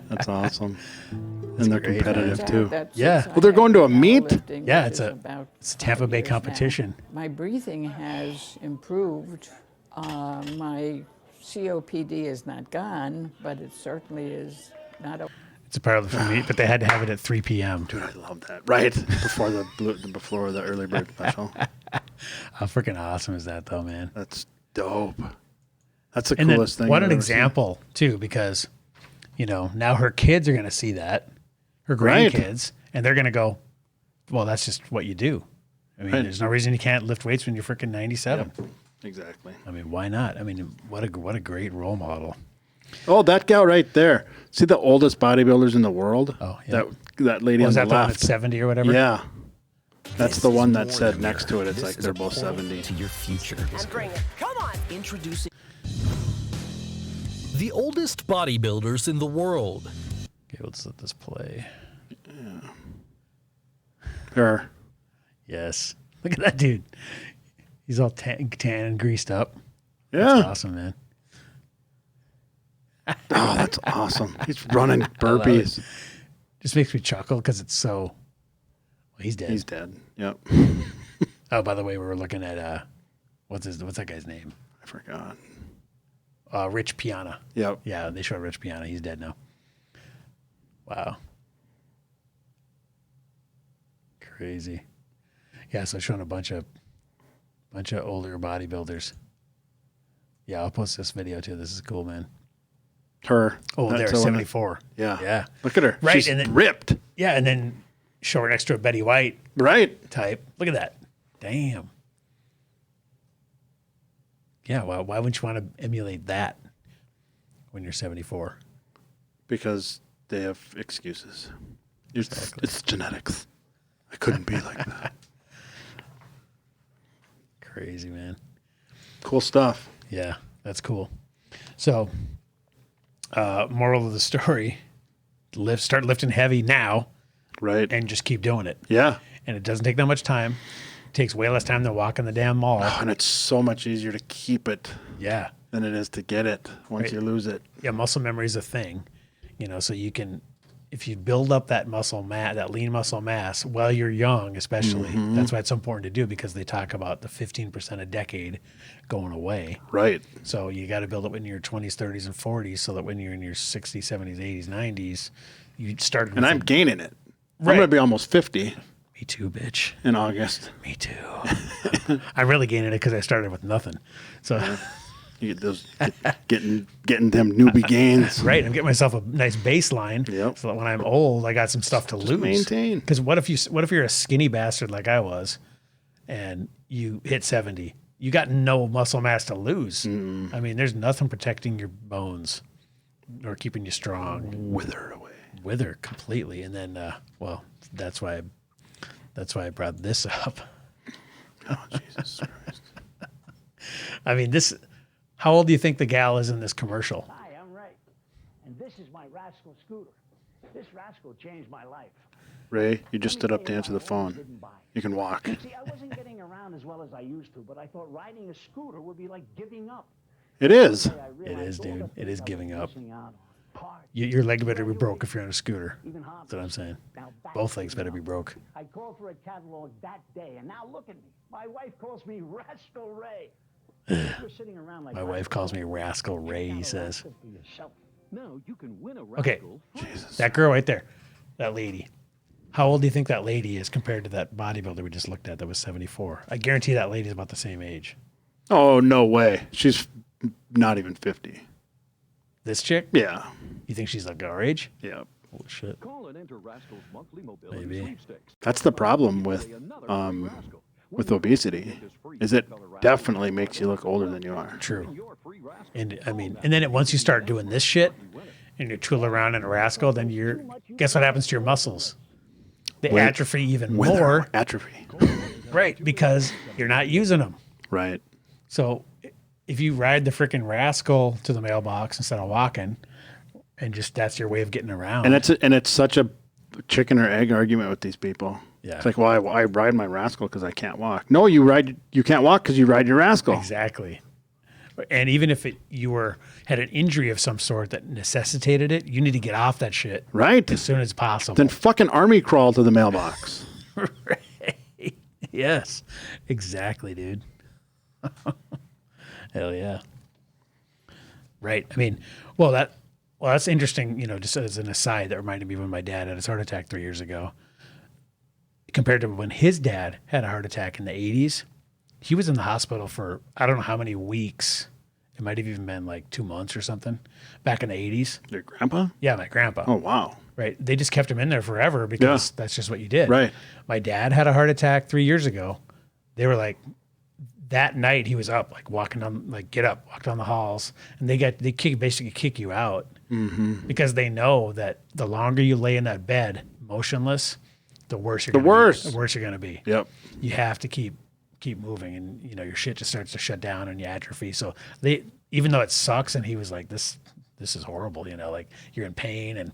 That's awesome. And they're great, competitive Turns too. out that Yeah. since Well, they're I going have to a been meet? powerlifting, Yeah, which it's is a about Tampa 5 Bay years now, competition. my breathing has improved. My COPD is not gone, but it certainly is not a. It's a powerlifting meet, but they had to have it at 3 p.m. Dude, I love that. Right before the early bird special. How freaking awesome is that, though, man? That's dope. That's the And then coolest thing. what I've an ever seen. example, too, because, you know, now her kids are going to see that, her Right. grandkids, and they're going to go, well, that's just what you do. I mean, Right. there's no reason you can't lift weights when you're freaking 97. Exactly. I mean, why not? I mean, what a great role model. Oh, that gal right there. See the oldest bodybuilders in the world? Oh, yeah. That lady on Was the that the one left. at 70 or whatever? Yeah. That's This the is one that more said than next to it. It's this like is they're a both portal 70. to your future. And bring it. Come on. Introducing The oldest bodybuilders in the world. Okay, let's let this play. Her. Yes. Look at that dude. He's all tan and greased up. Yeah. That's awesome, man. Oh, that's awesome. He's running burpees. Just makes me chuckle because it's so. Well, he's dead. He's dead. Yep. Oh, by the way, we were looking at what's that guy's name? I forgot. Rich Piana. Yep. Yeah, they showed Rich Piana. He's dead now. Wow. Crazy. Yeah, so showing a bunch of older bodybuilders. Yeah, I'll post this video too. This is cool, man. Her. Oh, That's they're the one 74. Yeah. Yeah. Look at her. Right, She's and then- ripped. Yeah, and then show her next to a Betty White Right. type. Look at that. Damn. Yeah, why wouldn't you want to emulate that when you're 74? Because they have excuses. It's genetics. I couldn't be like that. Crazy, man. Cool stuff. Yeah, that's cool. So, moral of the story: start lifting heavy now, Right. and just keep doing it. Yeah. And it doesn't take that much time. It takes way less time than walking the damn mall. Oh, and it's so much easier to keep it Yeah. than it is to get it once Right. you lose it. Yeah, muscle memory is a thing, so you can, if you build up that that lean muscle mass while you're young, especially, that's why it's so important to do, because they talk about the 15% a decade going away. Right. So you got to build it when you're 20s, 30s, and 40s, so that when you're in your 60s, 70s, 80s, 90s, you start. And I'm gaining it. Right. I'm going to be almost 50 Me too, bitch. in August. Me too. I'm really gaining it because I started with nothing. So. You get those getting them newbie gains. Right, I'm getting myself a nice baseline, so that when I'm old, I got some stuff to lose. maintain. Because what if you're a skinny bastard like I was, and you hit 70, you got no muscle mass to lose. I mean, there's nothing protecting your bones or keeping you strong. Wither completely, and then that's why I brought this up. Oh, Jesus Christ! I mean, this. How old do you think the gal is in this commercial? Hi, I'm Ray, and this is my rascal scooter. This rascal changed my life. Ray, you just stood up to answer the phone. You can walk. See, I wasn't getting around as well as I used to, but I thought riding a scooter would be like giving up. It is. It is, dude. It is giving up. Your leg better be broke if you're on a scooter. That's what I'm saying. Both legs better be broke. I called for a catalog that day, and now look at me. My wife calls me Rascal Ray. We're sitting around like My wife calls me Rascal Ray, he says. No, you can win a Okay, that girl right there, that lady. How old do you think that lady is compared to that bodybuilder we just looked at that was 74? I guarantee that lady's about the same age. Oh, no way. She's not even 50. This chick? Yeah. You think she's like our age? Yeah. Holy shit. Maybe. That's the problem with obesity, is it definitely makes you look older than you are. True. And I mean, and then once you start doing this shit and you tool around in a rascal, then guess what happens to your muscles? They atrophy even more. Atrophy. Right, because you're not using them. Right. So if you ride the freaking rascal to the mailbox instead of walking, and just that's your way of getting around. And it's such a chicken or egg argument with these people. Yeah. It's like, well, I ride my rascal because I can't walk. No, you can't walk because you ride your rascal. Exactly. And even if you had an injury of some sort that necessitated it, you need to get off that shit. Right. As soon as possible. Then fucking army crawl to the mailbox. Right. Yes. Exactly, dude. Hell yeah. Right. I mean, that's interesting, just as an aside, that reminded me when my dad had his heart attack 3 years ago. Compared to when his dad had a heart attack in the 80s, he was in the hospital for I don't know how many weeks. It might have even been like 2 months or something back in the 80s. Your grandpa? Yeah, my grandpa. Oh, wow. Right. They just kept him in there forever because that's just what you did. Right. My dad had a heart attack 3 years ago. They were like, that night he was up, like walking down, like get up, walk down the halls, and they basically kick you out because they know that the longer you lay in that bed motionless, the worse you're going to be. Yep. You have to keep moving, and your shit just starts to shut down and you atrophy. So even though it sucks, and he was like, this is horrible, like you're in pain, and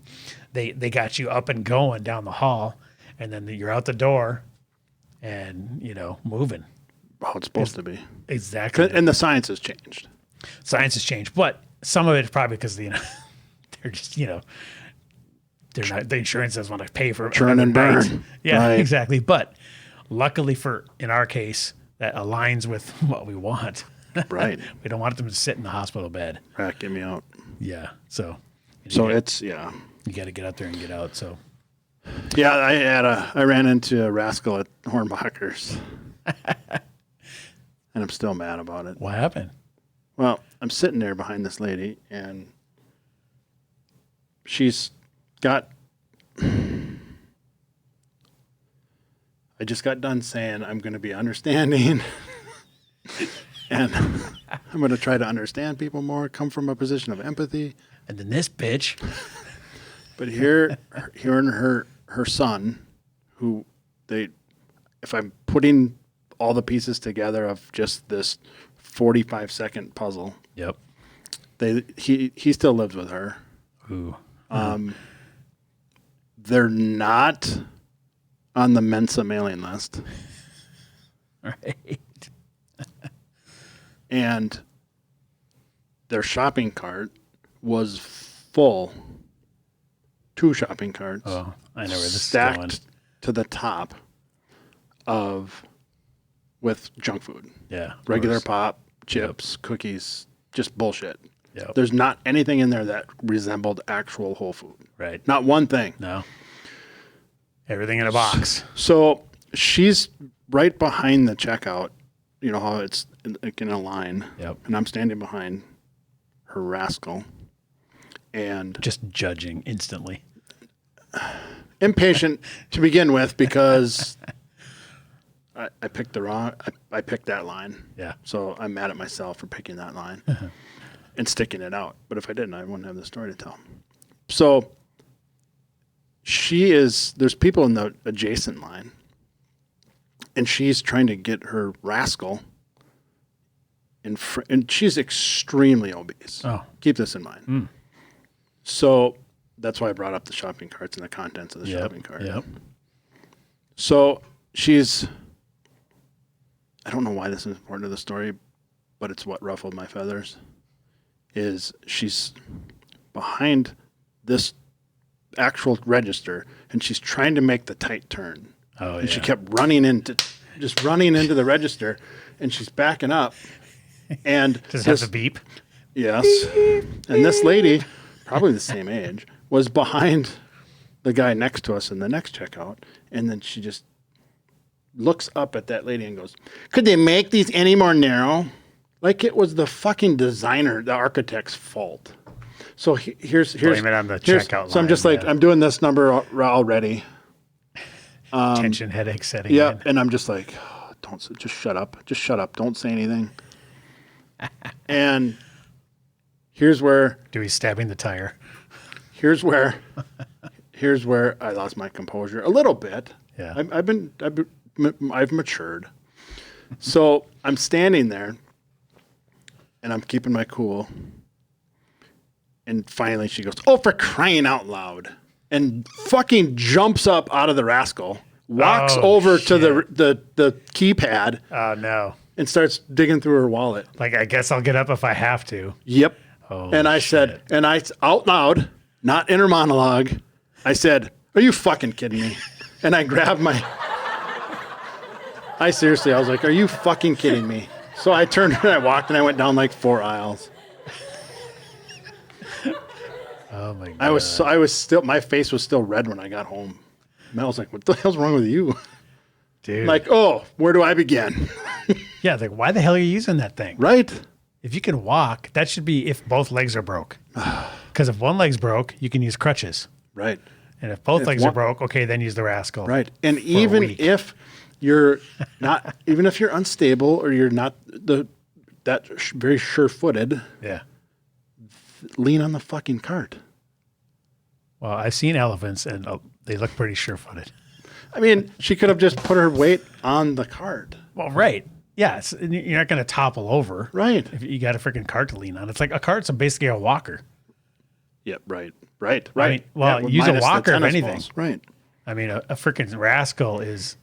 they got you up and going down the hall, and then you're out the door and moving. How it's supposed to be. Exactly. And the science has changed. Science has changed, but some of it is probably because they're just they're not, the insurance doesn't want to pay for churn and burn. Night. Yeah, right. Exactly. But luckily in our case, that aligns with what we want. Right. We don't want them to sit in the hospital bed. Right. Get me out. Yeah. So you got to get out there and get out. So yeah, I ran into a rascal at Hornbacher's. And I'm still mad about it. What happened? Well, I'm sitting there behind this lady, and she's got. I just got done saying I'm going to be understanding, and I'm going to try to understand people more, come from a position of empathy. And then this bitch. But here and her son, if I'm putting all the pieces together of just this 45-second puzzle. Yep. He still lives with her. Ooh. They're not on the Mensa mailing list. Right. And their shopping cart was full. 2 shopping carts. Oh, I know where this stacked is going. to the top with junk food. Yeah. Regular pop, chips, cookies, just bullshit. Yep. There's not anything in there that resembled actual whole food. Right. Not one thing. No. Everything in a box. So she's right behind the checkout. You know how it's in a line. Yep. And I'm standing behind her rascal. And just judging instantly. Impatient to begin with because I picked the wrong. I picked that line. Yeah. So I'm mad at myself for picking that line and sticking it out. But if I didn't, I wouldn't have the story to tell. So there's people in the adjacent line, and she's trying to get her rascal and she's extremely obese. Oh. Keep this in mind. Mm. So that's why I brought up the shopping carts and the contents of the shopping cart. Yep. So I don't know why this is important to the story, but it's what ruffled my feathers, is she's behind this actual register and she's trying to make the tight turn. Oh, and she kept running into the register, and she's backing up. And does it have to beep? Yes. And this lady, probably the same age, was behind the guy next to us in the next checkout. And then she just looks up at that lady and goes, "Could they make these any more narrow?" Like it was the fucking designer, the architect's fault. So here's blame it on the checkout line. So I'm just like, I'm doing this number already. Tension headache setting. Yeah. in. And I'm just like, oh, just shut up. Just shut up. Don't say anything. And here's where Dewey's stabbing the tire. Here's where I lost my composure a little bit. Yeah. I've matured. So I'm standing there and I'm keeping my cool. And finally she goes, "Oh, for crying out loud." And fucking jumps up out of the rascal, walks over to the keypad. Oh, no. And starts digging through her wallet. Like, I guess I'll get up if I have to. Yep. Oh, and I said, out loud, not inner monologue, I said, "Are you fucking kidding me?" And I grabbed I was like, "Are you fucking kidding me?" So I turned and I walked and I went down like 4 aisles. Oh my God. I was still, my face was still red when I got home. Mel was like, "What the hell's wrong with you?" Dude. Like, oh, where do I begin? Yeah, like, why the hell are you using that thing? Right. If you can walk, that should be if both legs are broke. Because if one leg's broke, you can use crutches. Right. And if both legs are broke, okay, then use the rascal. Right. And even if you're not, even if you're unstable or you're not very sure-footed, yeah, lean on the fucking cart. Well, I've seen elephants and they look pretty sure-footed. I mean, she could have just put her weight on the cart. Well, right. Yeah, you're not going to topple over. Right. If you got a freaking cart to lean on. It's like a cart's basically a walker. Yep, right. I mean, well, use a walker if anything. Balls. Right. I mean, a freaking rascal is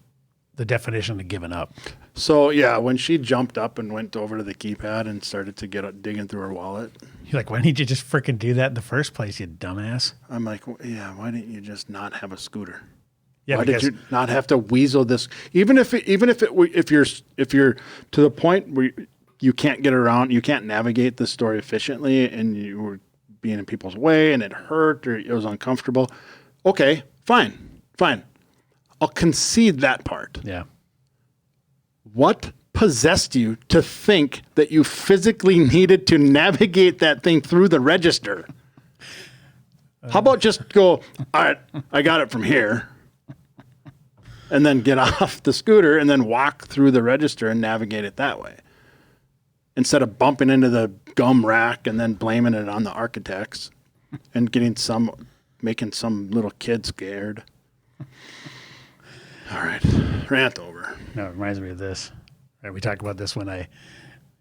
the definition of giving up. So, yeah, when she jumped up and went over to the keypad and started to get digging through her wallet. You're like, why didn't you just freaking do that in the first place, you dumbass? I'm like, yeah, why didn't you just not have a scooter? Yeah, why did you not have to weasel this? Even if you're to the point where you can't get around, you can't navigate the story efficiently, and you were being in people's way, and it hurt or it was uncomfortable. Okay, fine. I'll concede that part. Yeah. What possessed you to think that you physically needed to navigate that thing through the register? How about just go, all right, I got it from here, and then get off the scooter and then walk through the register and navigate it that way, instead of bumping into the gum rack and then blaming it on the architects and making some little kid scared. All right, rant over. No, it reminds me of this. Right, we talked about this when I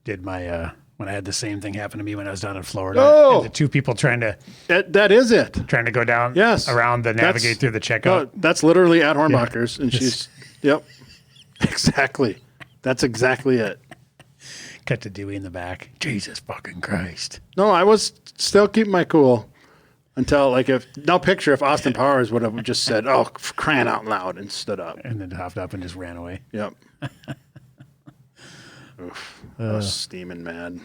did my when I had the same thing happen to me when I was down in Florida. Oh! And the two people trying to that is it. Trying to go down Yes. around the navigate through the checkout. That's literally at Hornbacher's, and Yes. she's yep. Exactly. That's exactly it. Cut to Dewey in the back. Jesus fucking Christ. No, I was still keeping my cool until picture if Austin Powers would have just said, "Oh, crying out loud," and stood up. And then hopped up and just ran away. Yep. Oof. I was steaming mad.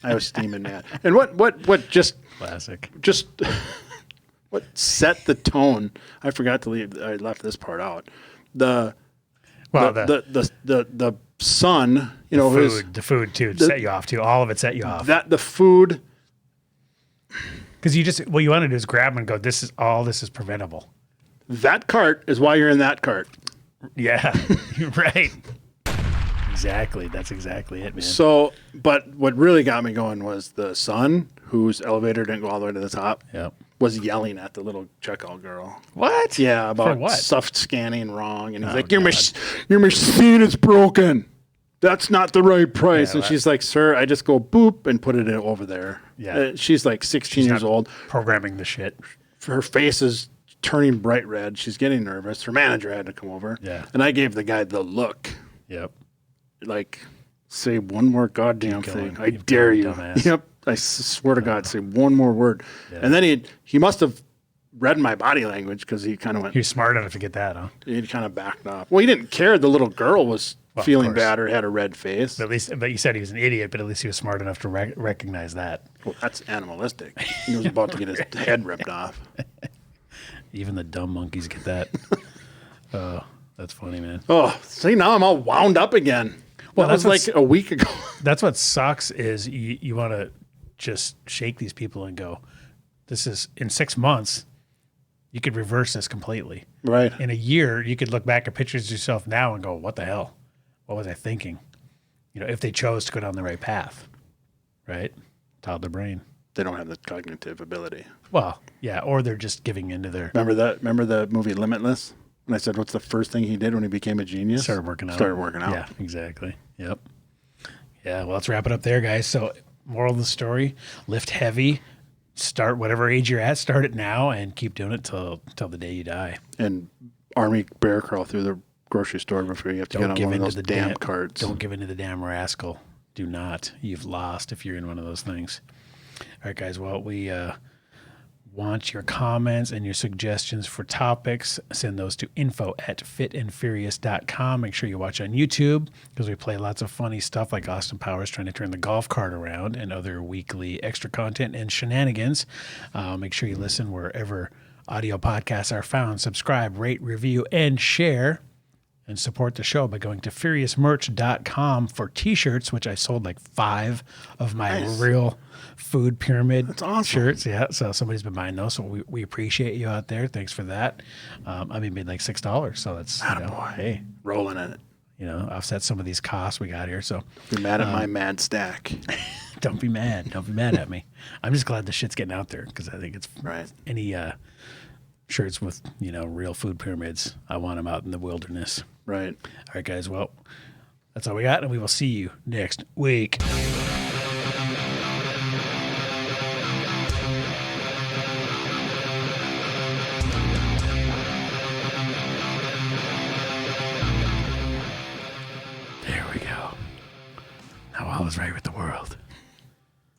I was steaming mad. And what just classic. Just what set the tone? I forgot to leave. I left this part out. The son, the food too set you off too. All of it set you off. The food. Because what you want to do is grab and go. This is preventable. That cart is why you're in that cart. Yeah, you're right. Exactly. That's exactly it, man. So, but what really got me going was the son, whose elevator didn't go all the way to the top, was yelling at the little checkout girl. What? Yeah, about For what? stuff scanning wrong. And he's like, your machine is broken. That's not the right price. Yeah, and she's like, sir, I just go boop and put it over there. Yeah. She's like 16 years old. Programming the shit. Her face is turning bright red. She's getting nervous. Her manager had to come over. Yeah. And I gave the guy the look. Yep. Like, say one more goddamn Keep thing. going. I Keep dare going, you. dumbass. Yep. I swear to God, say one more word. Yeah. And then he must have read my body language because he kind of went. He was smart enough to get that, huh? He kind of backed off. Well, he didn't care. The little girl was feeling course. bad or had a red face. But you said he was an idiot, but at least he was smart enough to recognize that. Well, that's animalistic. He was about to get his head ripped off. Even the dumb monkeys get that. Oh, that's funny, man. Oh, see, now I'm all wound up again. Well, that was like a week ago. That's what sucks is you want to just shake these people and go, this is in 6 months, you could reverse this completely. Right. In a year, you could look back at pictures of yourself now and go, what the hell? What was I thinking? If they chose to go down the right path, right? Toddler brain. They don't have the cognitive ability. Well, yeah, or they're just giving into their... Remember the movie Limitless? And I said, what's the first thing he did when he became a genius? Started working out. Yeah, exactly. Yep. Yeah, well, let's wrap it up there, guys. So, moral of the story, lift heavy, start whatever age you're at, start it now, and keep doing it till the day you die. And army bear crawl through the grocery store before you have to get on one of those damn carts. Don't give in to the damn rascal. Do not. You've lost if you're in one of those things. All right, guys. Well, we want your comments and your suggestions for topics. Send those to info@fitandfurious.com. Make sure you watch on YouTube because we play lots of funny stuff like Austin Powers trying to turn the golf cart around and other weekly extra content and shenanigans. Make sure you listen wherever audio podcasts are found. Subscribe, rate, review, and share. And support the show by going to furiousmerch.com for t-shirts, which I sold like 5 of my real food pyramid shirts. Yeah, so somebody's been buying those, so we appreciate you out there. Thanks for that. I made like $6, so that's hey, rolling in it. Offset some of these costs we got here. So you're mad at my mad stack. Don't be mad. Don't be mad at me. I'm just glad the shit's getting out there because I think it's right. Any shirts with real food pyramids, I want them out in the wilderness. Right. All right, guys. Well, that's all we got, and we will see you next week. There we go. Now all is right with the world.